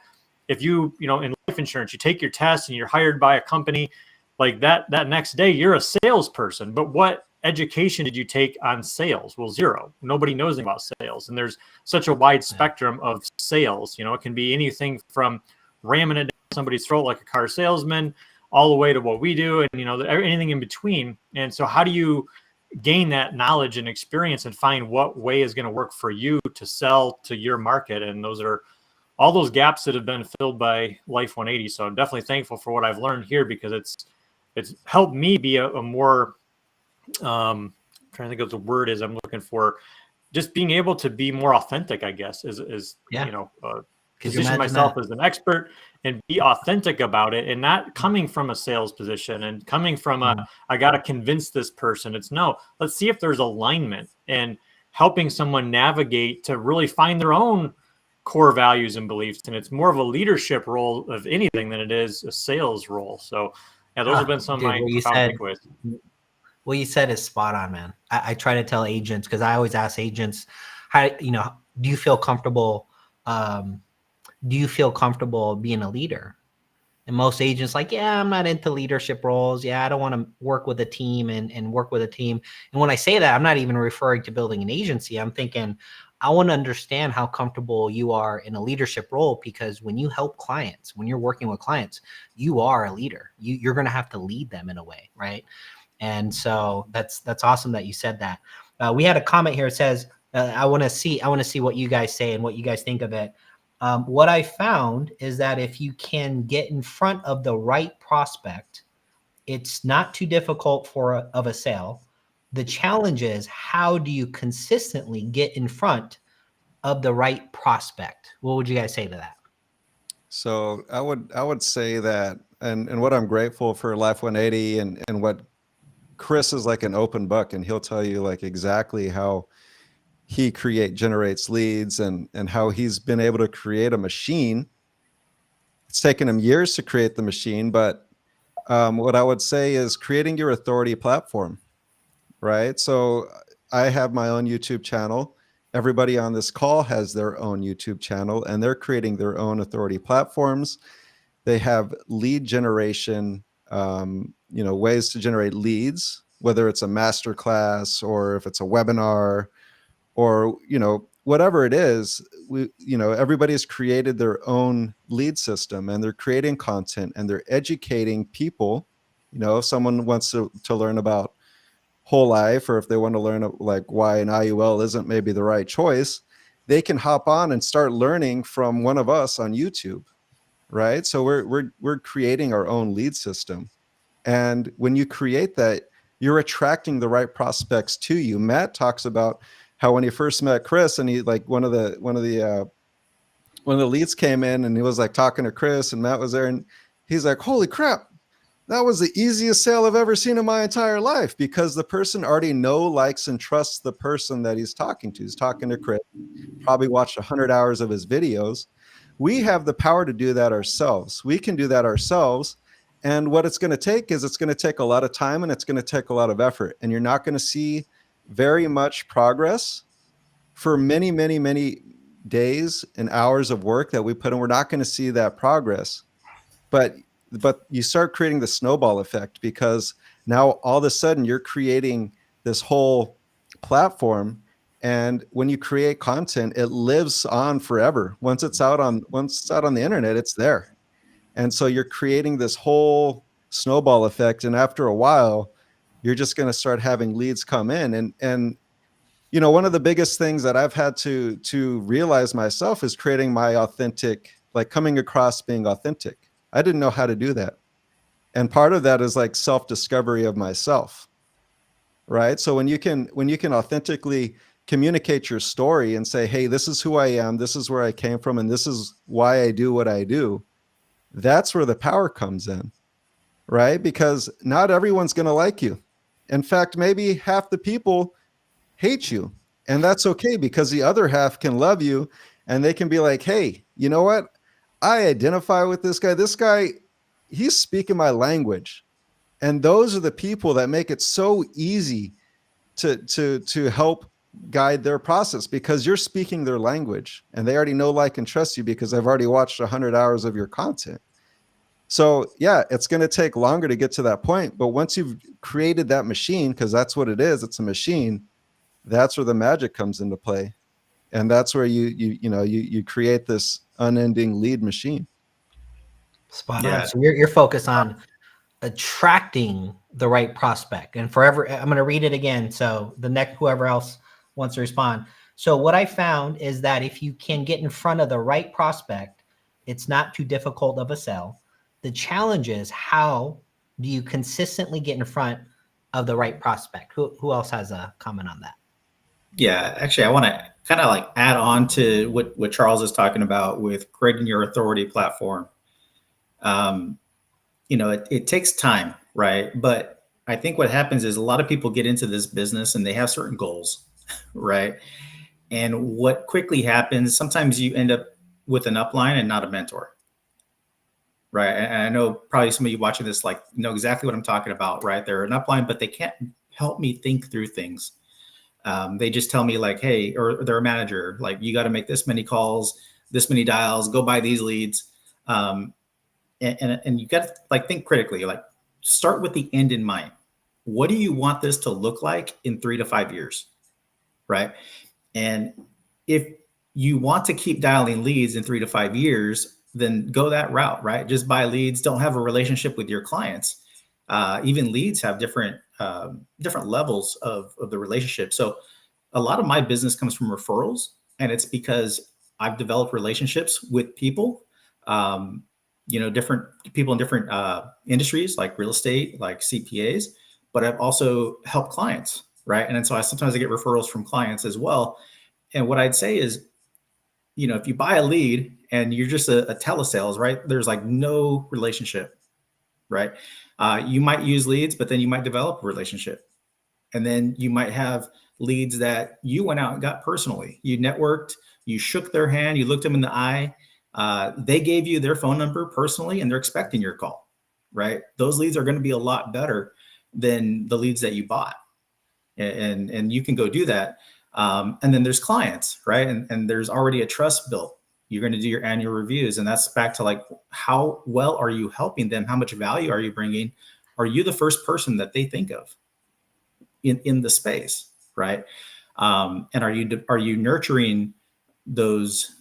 if you, in life insurance, you take your test and you're hired by a company like that next day, you're a salesperson. But what education did you take on sales? Well, zero. Nobody knows about sales. And there's such a wide spectrum of sales. It can be anything from ramming it down somebody's throat like a car salesman, all the way to what we do, and anything in between. And so how do you gain that knowledge and experience and find what way is going to work for you to sell to your market? And those are all those gaps that have been filled by Life 180. So I'm definitely thankful for what I've learned here, because it's helped me be a more trying to think of the word is I'm looking for, just being able to be more authentic, I guess, is position myself as an expert and be authentic about it, and not coming from a sales position and coming from I got to convince this person. It's no, let's see if there's alignment, and helping someone navigate to really find their own core values and beliefs. And it's more of a leadership role of anything than it is a sales role. So yeah, those have been some of my takeaways. What you said is spot on, man. I try to tell agents, because I always ask agents, how, do you feel comfortable being a leader? And most agents like, yeah, I'm not into leadership roles. Yeah, I don't want to work with a team and work with a team. And when I say that, I'm not even referring to building an agency. I'm thinking, I want to understand how comfortable you are in a leadership role, because when you help clients, when you're working with clients, you are a leader. You're going to have to lead them in a way, right? And so that's awesome that you said that. We had a comment here. It says, I want to see what you guys say and what you guys think of it. What I found is that if you can get in front of the right prospect, it's not too difficult of a sale. The challenge is, how do you consistently get in front of the right prospect? What would you guys say to that? So I would say that, and what I'm grateful for Life 180 and what Chris is like an open book, and he'll tell you like exactly how he generates leads and how he's been able to create a machine. It's taken him years to create the machine, but what I would say is creating your authority platform, right? So I have my own YouTube channel. Everybody on this call has their own YouTube channel, and they're creating their own authority platforms. They have lead generation, ways to generate leads whether it's a master class or if it's a webinar or, whatever it is, everybody's created their own lead system and they're creating content and they're educating people. If someone wants to learn about whole life, or if they want to learn like why an IUL isn't maybe the right choice, they can hop on and start learning from one of us on YouTube, right? So we're creating our own lead system. And when you create that, you're attracting the right prospects to you. Matt talks about how when he first met Chris, and he like one of the leads came in and he was like talking to Chris, and Matt was there, and he's like, "Holy crap, that was the easiest sale I've ever seen in my entire life," because the person already likes and trusts the person that he's talking to. He's talking to Chris, probably watched 100 hours of his videos. We have the power to do that ourselves. We can do that ourselves. And what it's going to take is it's going to take a lot of time and it's going to take a lot of effort. And you're not going to see very much progress for many, many, many days and hours of work that we put in. We're not going to see that progress. But you start creating the snowball effect, because now all of a sudden you're creating this whole platform. And when you create content, it lives on forever. Once it's out on the internet, it's there. And so you're creating this whole snowball effect. And after a while, you're just going to start having leads come in. And one of the biggest things that I've had to realize myself is creating my authentic, like coming across being authentic. I didn't know how to do that. And part of that is like self-discovery of myself, right? So when you can authentically communicate your story and say, hey, this is who I am, this is where I came from, and this is why I do what I do, that's where the power comes in, right? Because not everyone's going to like you. In fact, maybe half the people hate you, and that's okay, because the other half can love you and they can be like, hey, you know what? I identify with this guy. This guy, he's speaking my language. And those are the people that make it so easy to help guide their process, because you're speaking their language and they already know, like, and trust you because they've already watched 100 hours of your content. So yeah, it's going to take longer to get to that point. But once you've created that machine, because that's what it is, it's a machine, that's where the magic comes into play. And that's where you create this unending lead machine. Spot on. So you're focused on attracting the right prospect. And forever, I'm going to read it again. So the next, whoever else wants to respond. So what I found is that if you can get in front of the right prospect, it's not too difficult of a sell. The challenge is, how do you consistently get in front of the right prospect? Who else has a comment on that? Yeah, actually, I want to kind of like add on to what Charles is talking about with creating your authority platform. It takes time, right? But I think what happens is a lot of people get into this business and they have certain goals, right? And what quickly happens, sometimes you end up with an upline and not a mentor, right? And I know probably some of you watching this like know exactly what I'm talking about, right? They're an upline, but they can't help me think through things. They just tell me like, hey, or they're a manager, like, you got to make this many calls, this many dials, go buy these leads. And you got to like think critically, like start with the end in mind. What do you want this to look like in 3 to 5 years? Right. And if you want to keep dialing leads in 3 to 5 years, then go that route, right? Just buy leads, don't have a relationship with your clients. Even leads have different levels of the relationship. So a lot of my business comes from referrals, and it's because I've developed relationships with people, different people in different industries, like real estate, like CPAs, but I've also helped clients, right? And so sometimes I get referrals from clients as well. And what I'd say is, if you buy a lead and you're just a telesales, right? There's like no relationship, right? You might use leads, but then you might develop a relationship. And then you might have leads that you went out and got personally. You networked, you shook their hand, you looked them in the eye. They gave you their phone number personally, and they're expecting your call, right? Those leads are going to be a lot better than the leads that you bought. And you can go do that. And then there's clients, right? And there's already a trust built. You're going to do your annual reviews. And that's back to like, how well are you helping them? How much value are you bringing? Are you the first person that they think of? in the space, right? And are you nurturing those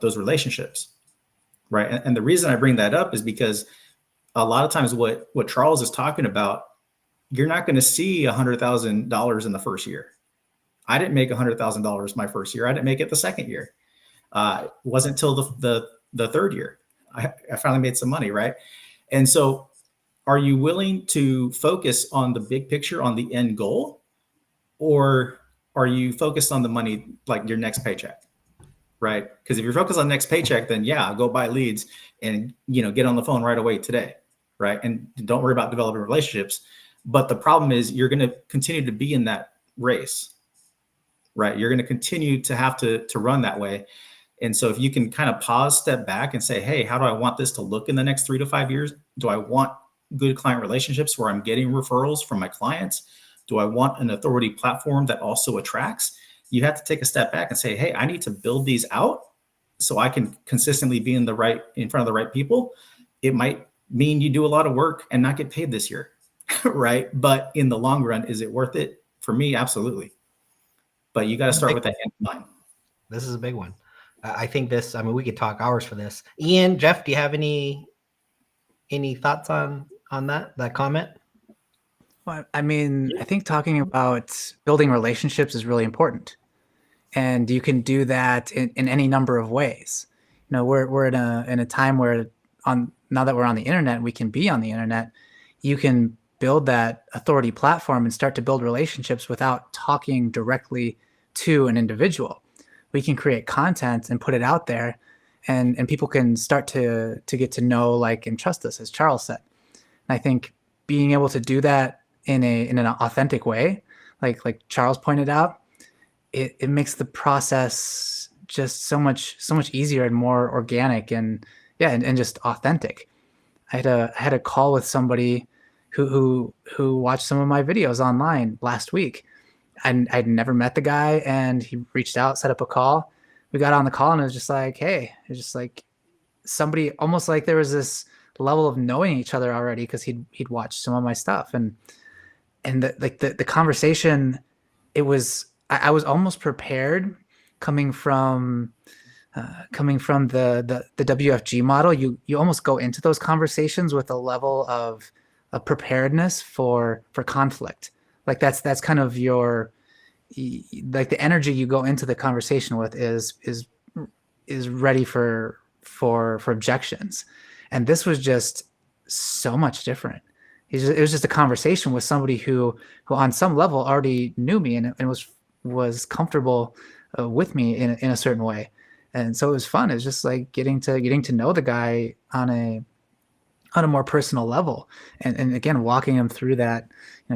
relationships, right? And the reason I bring that up is because a lot of times what Charles is talking about, you're not going to see $100,000 in the first year. I didn't make $100,000 my first year. I didn't make it the second year. It wasn't until the third year I finally made some money, right? And so, are you willing to focus on the big picture, on the end goal, or are you focused on the money, like your next paycheck, right? Because if you're focused on next paycheck, then yeah, go buy leads and get on the phone right away today, right? And don't worry about developing relationships. But the problem is you're going to continue to be in that race, right? You're going to continue to have to run that way. And so if you can kind of pause, step back and say, hey, how do I want this to look in the next 3 to 5 years? Do I want good client relationships where I'm getting referrals from my clients? Do I want an authority platform that also attracts? You have to take a step back and say, hey, I need to build these out so I can consistently be in front of the right people. It might mean you do a lot of work and not get paid this year, right? But in the long run, is it worth it? For me, absolutely. But you got to start with that end in mind. This is a big one. I think we could talk hours for this. Ian, Jeff, do you have any thoughts on that comment? Well, I mean, I think talking about building relationships is really important, and you can do that in any number of ways. We're in a time where now that we're on the internet, we can be on the internet. You can build that authority platform and start to build relationships without talking directly to an individual. We can create content and put it out there, and people can start to get to know, like, and trust us, as Charles said. And I think being able to do that in an authentic way, like Charles pointed out, it makes the process just so much easier and more organic and just authentic. I had a call with somebody who watched some of my videos online last week. I'd never met the guy, and he reached out, set up a call. We got on the call, and it was just like, hey, it was just like somebody, almost like there was this level of knowing each other already because he'd watched some of my stuff, and the conversation, I was almost prepared coming from the WFG model. You almost go into those conversations with a level of preparedness for conflict. Like that's kind of like the energy you go into the conversation with is ready for objections. And this was just so much different. It was just a conversation with somebody who on some level already knew me and was comfortable with me in a certain way. And so it was fun. It was just like getting to know the guy on a more personal level, and again, walking him through that,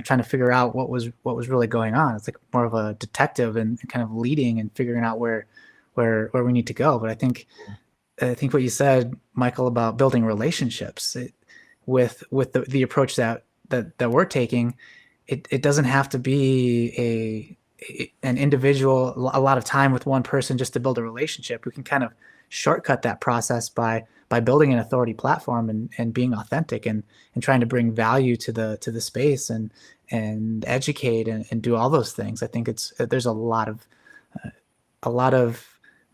trying to figure out what was really going on. It's like more of a detective and kind of leading and figuring out where we need to go. But I think what you said, Michael, about building relationships with the approach that we're taking, it doesn't have to be an individual, a lot of time with one person just to build a relationship. We can kind of shortcut that process by building an authority platform and being authentic and trying to bring value to the space and educate and do all those things. I think there's a lot of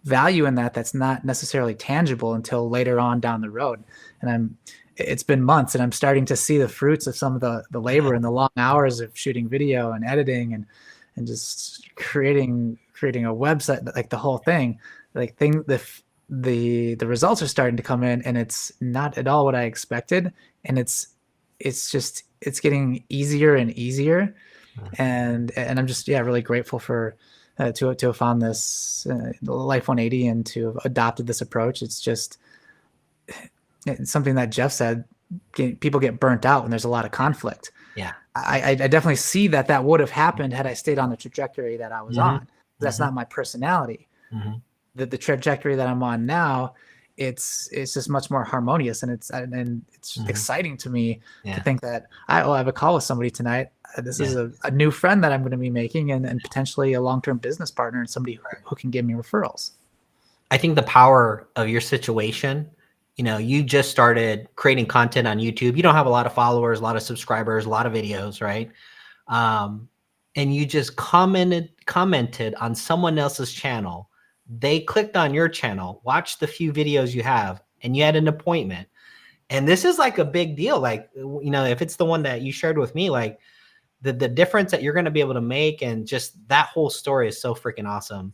value in that's not necessarily tangible until later on down the road. And it's been months, and I'm starting to see the fruits of some of the labor and the long hours of shooting video and editing and just creating a website, like the whole thing. Like the results are starting to come in, and it's not at all what I expected. And it's getting easier and easier. And I'm just, really grateful for to have found this Life 180 and to have adopted this approach. It's just it's something that Jeff said, people get burnt out when there's a lot of conflict. Yeah. I definitely see that would have happened had I stayed on the trajectory that I was on. That's not my personality. The trajectory that I'm on now, it's just much more harmonious, and it's exciting to me to think that I'll have a call with somebody tonight. This is a new friend that I'm going to be making, and potentially a long-term business partner, and somebody who can give me referrals. I think the power of your situation, you just started creating content on YouTube. You don't have a lot of followers, a lot of subscribers, a lot of videos, right? and you just commented on someone else's channel. They clicked on your channel, watched the few videos you have, and you had an appointment. And this is like a big deal. Like, if it's the one that you shared with me, like the difference that you're going to be able to make, and just that whole story is so freaking awesome.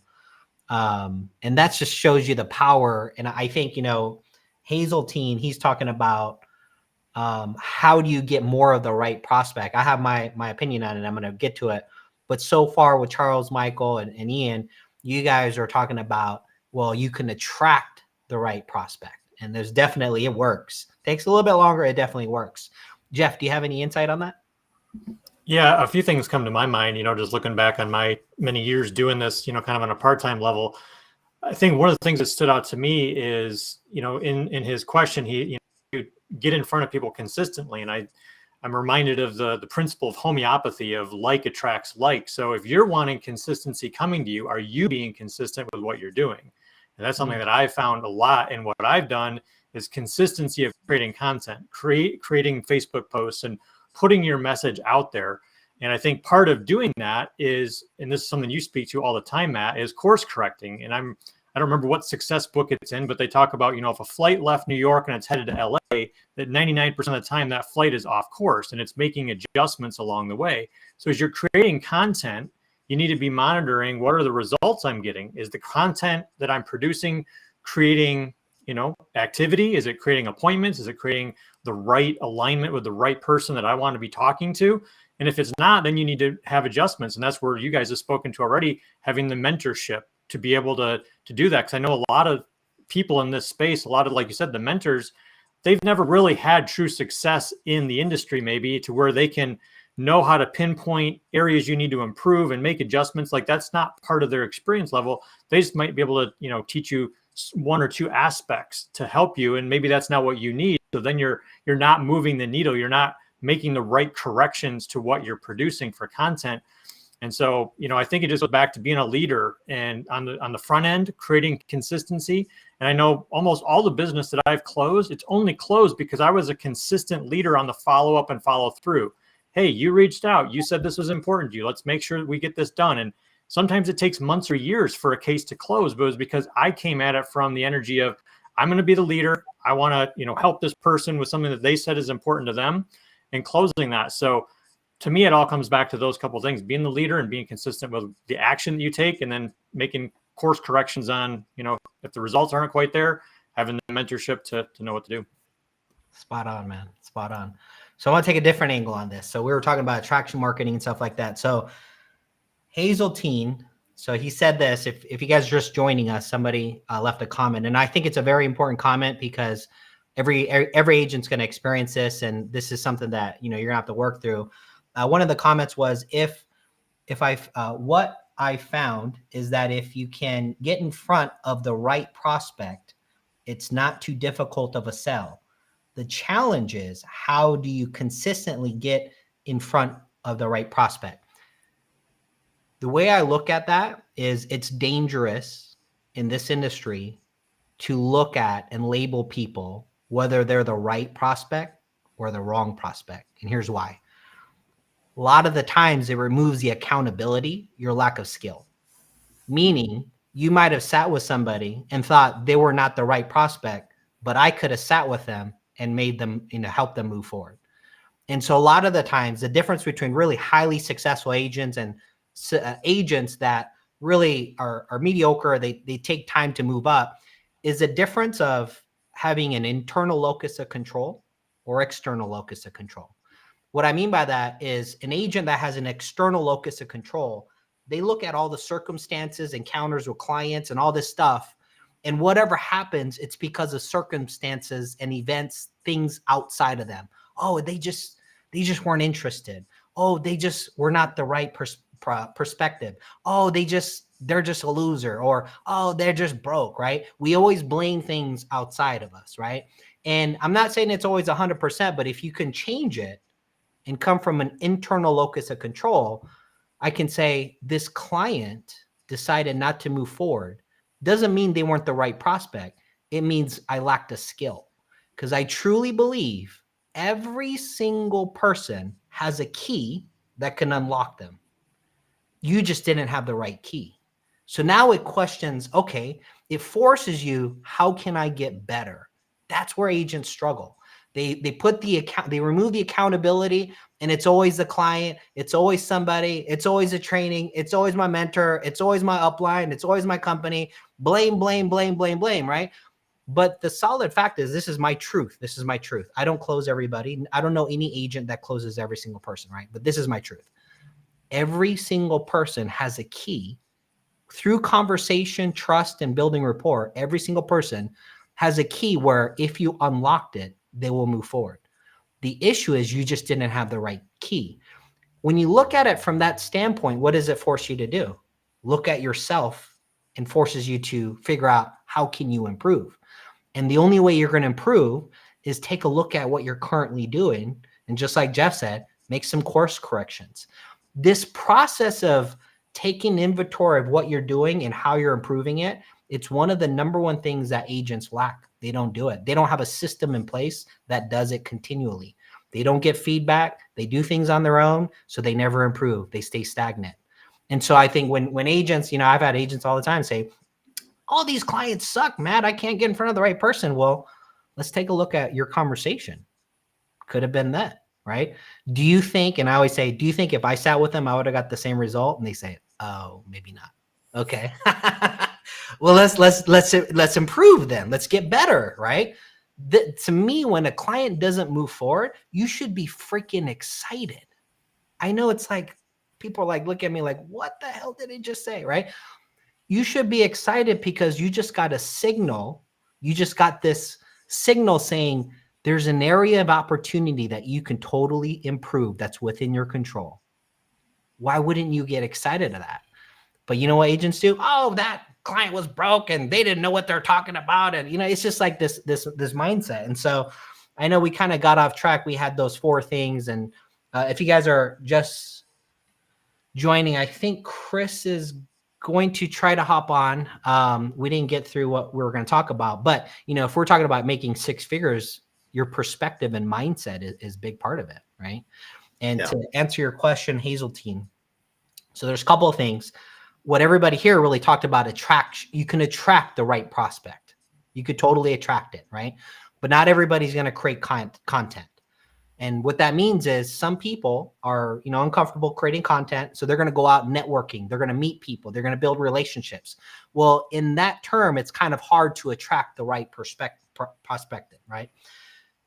And that just shows you the power. And I think, Hazeltine, he's talking about how do you get more of the right prospect? I have my opinion on it. I'm going to get to it. But so far with Charles, Michael, and Ian, you guys are talking about, well, you can attract the right prospect. And there's definitely, it works. Takes a little bit longer. It definitely works. Jeff, do you have any insight on that? Yeah, a few things come to my mind, just looking back on my many years doing this, kind of on a part-time level. I think one of the things that stood out to me is, in his question, he get in front of people consistently. And I'm reminded of the principle of homeopathy of like attracts like. So if you're wanting consistency coming to you, are you being consistent with what you're doing? And that's something that I've found a lot. And what I've done is consistency of creating content, creating Facebook posts and putting your message out there. And I think part of doing that is, and this is something you speak to all the time, Matt, is course correcting. And I don't remember what success book it's in, but they talk about, if a flight left New York and it's headed to LA, that 99% of the time that flight is off course and it's making adjustments along the way. So as you're creating content, you need to be monitoring what are the results I'm getting. Is the content that I'm producing creating, activity? Is it creating appointments? Is it creating the right alignment with the right person that I want to be talking to? And if it's not, then you need to have adjustments. And that's where you guys have spoken to already, having the mentorship to be able to do that. Because I know a lot of people in this space, a lot of, like you said, the mentors, they've never really had true success in the industry, maybe to where they can know how to pinpoint areas you need to improve and make adjustments. Like that's not part of their experience level. They just might be able to, teach you one or two aspects to help you. And maybe that's not what you need. So then you're not moving the needle. You're not making the right corrections to what you're producing for content. And so, I think it just goes back to being a leader and on the front end, creating consistency. And I know almost all the business that I've closed, it's only closed because I was a consistent leader on the follow up and follow through. Hey, you reached out. You said this was important to you. Let's make sure we get this done. And sometimes it takes months or years for a case to close, but it was because I came at it from the energy of, I'm going to be the leader. I want to, help this person with something that they said is important to them and closing that. So to me, it all comes back to those couple of things, being the leader and being consistent with the action that you take, and then making course corrections on, if the results aren't quite there, having the mentorship to know what to do. Spot on, man. Spot on. So I want to take a different angle on this. So we were talking about attraction marketing and stuff like that. So Hazeltine, so he said this, if you guys are just joining us, somebody left a comment. And I think it's a very important comment because every agent's going to experience this. And this is something that, you're going to have to work through. One of the comments was, what I found is that if you can get in front of the right prospect, it's not too difficult of a sell. The challenge is, how do you consistently get in front of the right prospect? The way I look at that is it's dangerous in this industry to look at and label people whether they're the right prospect or the wrong prospect. And here's why. A lot of the times it removes the accountability, your lack of skill. Meaning you might have sat with somebody and thought they were not the right prospect, but I could have sat with them and made them, help them move forward. And so a lot of the times the difference between really highly successful agents and agents that really are mediocre, they take time to move up, is the difference of having an internal locus of control or external locus of control. What I mean by that is an agent that has an external locus of control, they look at all the circumstances, encounters with clients and all this stuff. And whatever happens, it's because of circumstances and events, things outside of them. Oh, they just weren't interested. Oh, they just were not the right perspective. Oh, they're just a loser, or, oh, they're just broke, right? We always blame things outside of us, right? And I'm not saying it's always 100%, but if you can change it and come from an internal locus of control, I can say this client decided not to move forward. Doesn't mean they weren't the right prospect. It means I lacked a skill, because I truly believe every single person has a key that can unlock them. You just didn't have the right key. So now it questions, okay, it forces you, how can I get better? That's where agents struggle. They put the account, they remove the accountability, and it's always the client, it's always somebody, it's always a training, it's always my mentor, it's always my upline, it's always my company. Blame, blame, blame, blame, blame, right? But the solid fact is, this is my truth. This is my truth. I don't close everybody. I don't know any agent that closes every single person, right? But this is my truth. Every single person has a key. Through conversation, trust, and building rapport, every single person has a key where if you unlocked it, they will move forward. The issue is you just didn't have the right key. When you look at it from that standpoint, what does it force you to do? Look at yourself, and forces you to figure out, how can you improve? And the only way you're going to improve is take a look at what you're currently doing. And just like Jeff said, make some course corrections. This process of taking inventory of what you're doing and how you're improving it, it's one of the number one things that agents lack. They don't do it. They don't have a system in place that does it continually. They don't get feedback. They do things on their own, so they never improve. They stay stagnant. And so I think when agents, I've had agents all the time say, all these clients suck, Matt. I can't get in front of the right person. Well, let's take a look at your conversation. Could have been that, right? Do you think, and I always say, do you think if I sat with them, I would have got the same result? And they say, oh, maybe not. Okay. Well, let's improve then. Let's get better, right? To me, when a client doesn't move forward, you should be freaking excited. I know it's like, people are like, look at me like, what the hell did he just say, right? You should be excited because you just got a signal. You just got this signal saying there's an area of opportunity that you can totally improve that's within your control. Why wouldn't you get excited of that? But you know what agents do? Oh, that client was broke and they didn't know what they're talking about. And, it's just like this mindset. And so I know we kind of got off track. We had those 4 things. And if you guys are just joining, I think Chris is going to try to hop on. We didn't get through what we were going to talk about, but if we're talking about making 6 figures, your perspective and mindset is a big part of it, right? And to answer your question, Hazeltine, so there's a couple of things. What everybody here really talked about, you can attract the right prospect. You could totally attract it, right? But not everybody's going to create content. And what that means is some people are, uncomfortable creating content. So they're going to go out networking. They're going to meet people. They're going to build relationships. Well, in that term, it's kind of hard to attract the right prospective, right?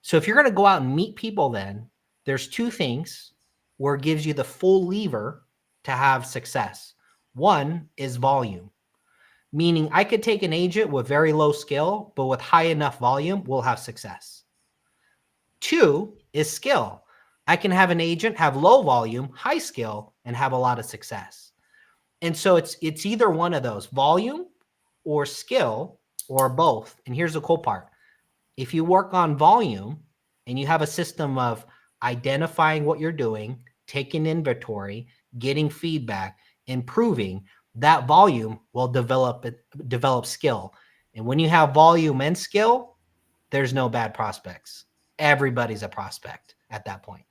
So if you're going to go out and meet people, then there's 2 things where it gives you the full lever to have success. One is volume, meaning I could take an agent with very low skill, but with high enough volume, we'll have success. 2 is skill. I can have an agent have low volume, high skill, and have a lot of success. And so it's either one of those, volume or skill or both. And here's the cool part. If you work on volume and you have a system of identifying what you're doing, taking inventory, getting feedback, improving, that volume will develop skill. And when you have volume and skill, there's no bad prospects. Everybody's a prospect at that point.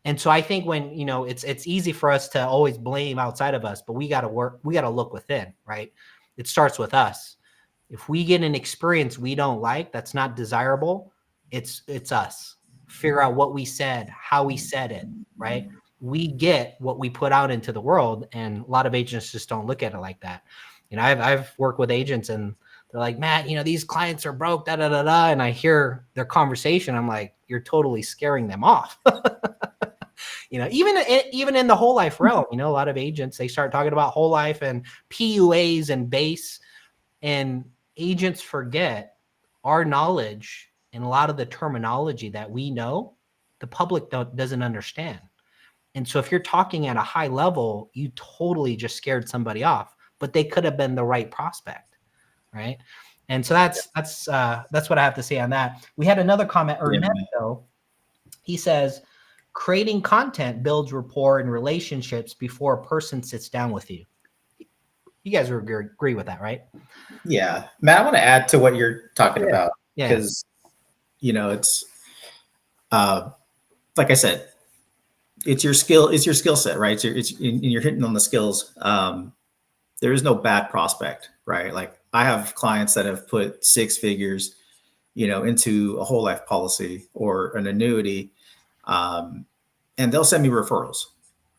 And so I think when, it's easy for us to always blame outside of us, but we got to look within, right? It starts with us. If we get an experience we don't like, that's not desirable, it's us. Figure out what we said, how we said it, right? We get what we put out into the world, and a lot of agents just don't look at it like that. I've worked with agents and they're like, Matt, these clients are broke, da, da, da, da. And I hear their conversation. I'm like, you're totally scaring them off. Even in the whole life realm, a lot of agents, they start talking about whole life and PUAs and base, and agents forget our knowledge and a lot of the terminology that we know, the public doesn't understand. And so if you're talking at a high level, you totally just scared somebody off, but they could have been the right prospect, right? And so that's what I have to say on that. We had another comment, Ernesto. He says, creating content builds rapport and relationships before a person sits down with you. You guys would agree with that, right? Yeah. Matt, I want to add to what you're talking about because, it's like I said, it's your skill set, right? You're hitting on the skills. There is no bad prospect, right? Like I have clients that have put 6 figures, into a whole life policy or an annuity, and they'll send me referrals,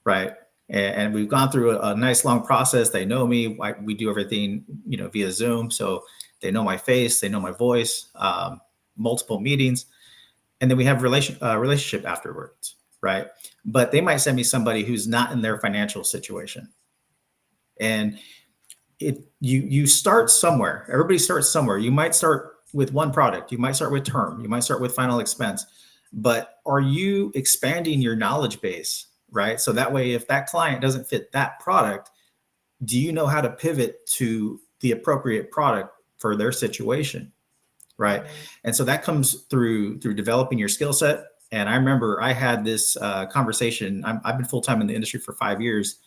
right? And we've gone through a nice long process. They know me. We do everything, via Zoom, so they know my face, they know my voice, multiple meetings, and then we have relationship afterwards, right? But they might send me somebody who's not in their financial situation, and you start somewhere. Everybody starts somewhere. You might start with one product. You might start with term. You might start with final expense. But are you expanding your knowledge base, right? So that way, if that client doesn't fit that product, do you know how to pivot to the appropriate product for their situation, right? And so that comes through developing your skill set. And I remember I had this conversation. I've been full-time in the industry for 5 years.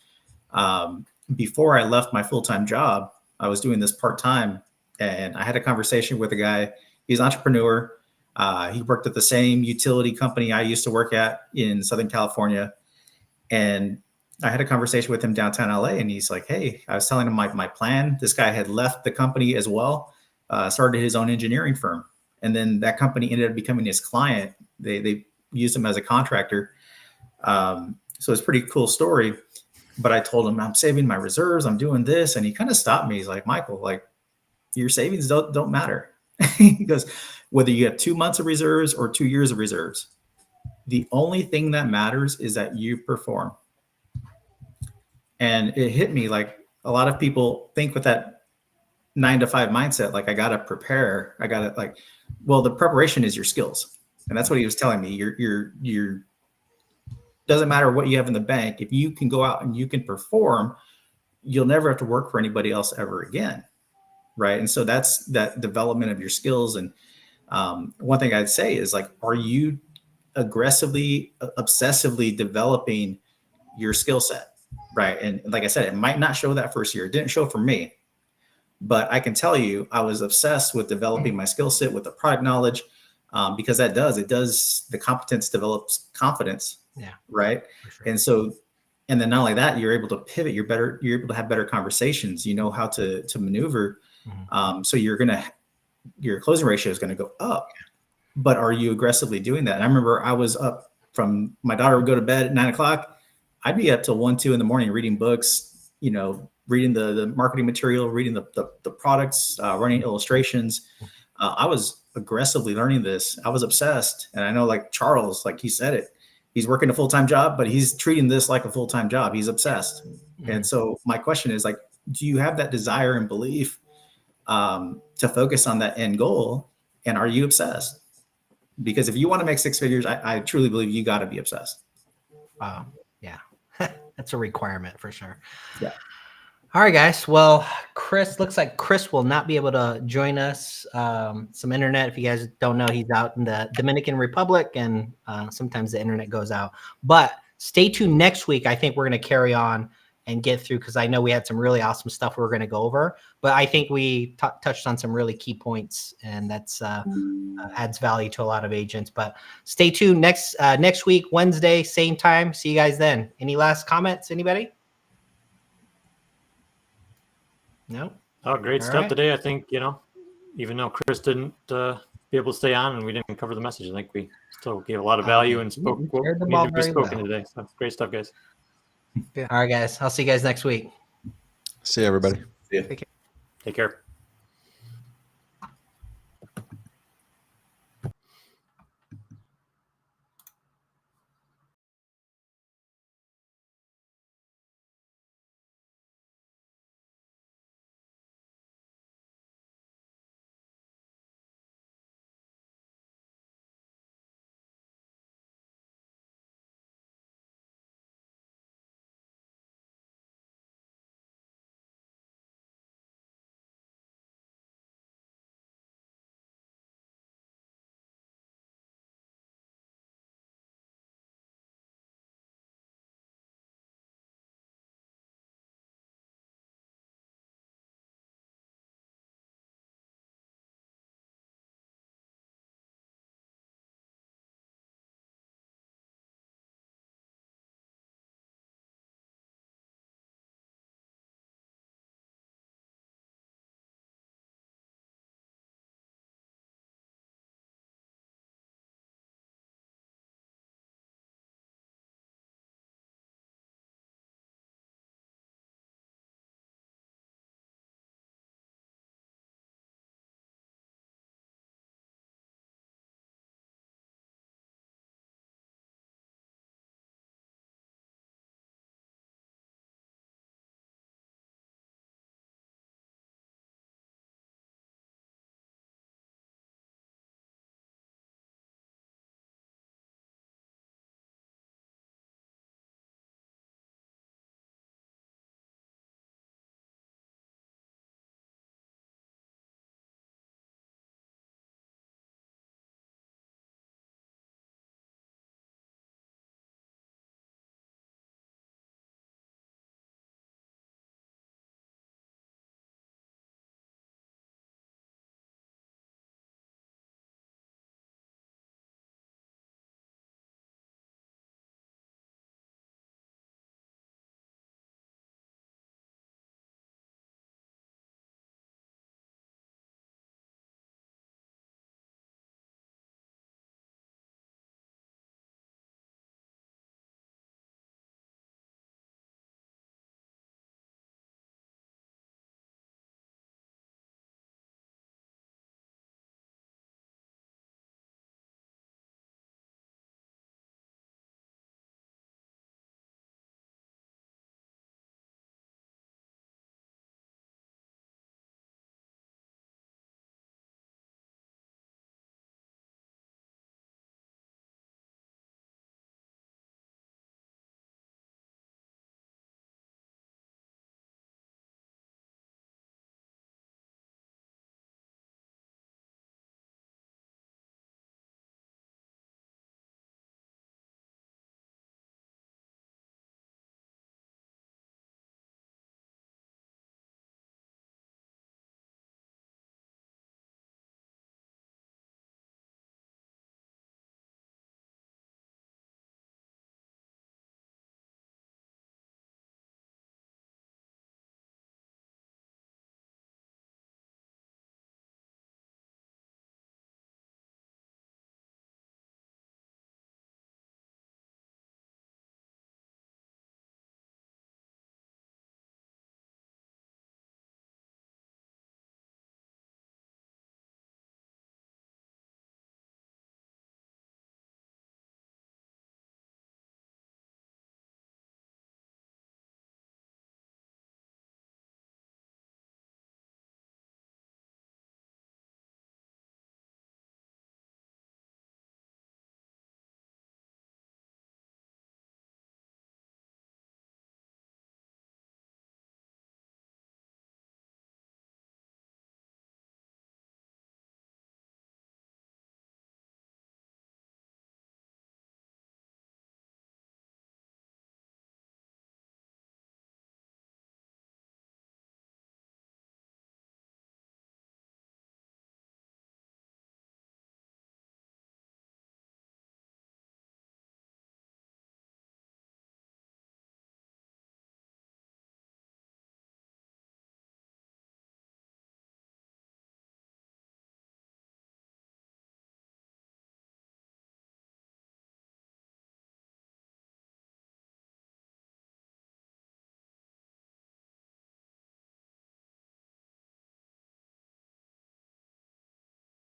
Before I left my full-time job, I was doing this part-time, and I had a conversation with a guy. He's an entrepreneur. He worked at the same utility company I used to work at in Southern California. And I had a conversation with him downtown LA, and he's like, hey, I was telling him my plan. This guy had left the company as well, started his own engineering firm. And then that company ended up becoming his client. They used him as a contractor. So it's a pretty cool story. But I told him, I'm saving my reserves. I'm doing this. And he kind of stopped me. He's like, Michael, like your savings don't matter. He goes, whether you have 2 months of reserves or 2 years of reserves, the only thing that matters is that you perform. And it hit me like a lot of people think with that 9 to 5 mindset, like I got to prepare. I got to well, the preparation is your skills. And that's what he was telling me. You're doesn't matter what you have in the bank. If you can go out and you can perform, you'll never have to work for anybody else ever again. Right. And so that's that development of your skills. And one thing I'd say is like, are you aggressively, obsessively developing your skill set? Right. And like I said, it might not show that first year. It didn't show for me, but I can tell you, I was obsessed with developing my skill set with the product knowledge, because the competence develops confidence. Yeah. Right. Sure. And so, and then not only that, you're able to pivot. You're able to have better conversations. You know how to maneuver. Mm-hmm. So your closing ratio is going to go up, but are you aggressively doing that? And I remember I was up from, my daughter would go to bed at 9 o'clock. I'd be up till 1, 2 in the morning, reading books, reading the marketing material, reading the products, running illustrations. I was aggressively learning this. I was obsessed. And I know like Charles, like he said it, he's working a full-time job, but he's treating this like a full-time job. He's obsessed. Mm-hmm. And so my question is like, do you have that desire and belief to focus on that end goal? And are you obsessed? Because if you want to make 6 figures, I truly believe you got to be obsessed. Wow. Yeah. That's a requirement for sure. Yeah. All right, guys. Well, looks like Chris will not be able to join us. Some internet, if you guys don't know, he's out in the Dominican Republic, and sometimes the internet goes out. But stay tuned next week. I think we're going to carry on and get through, because I know we had some really awesome stuff we're going to go over. But I think we touched on some really key points, and that's adds value to a lot of agents. But stay tuned next week, Wednesday, same time. See you guys then. Any last comments, anybody? No. Oh, great All stuff right. today. I think, even though Chris didn't be able to stay on and we didn't cover the message, I think we still gave a lot of value and spoke what shared the needed ball to be very spoken well. today. So great stuff, guys. All right, guys. I'll see you guys next week. See you, everybody. Yeah. Take care.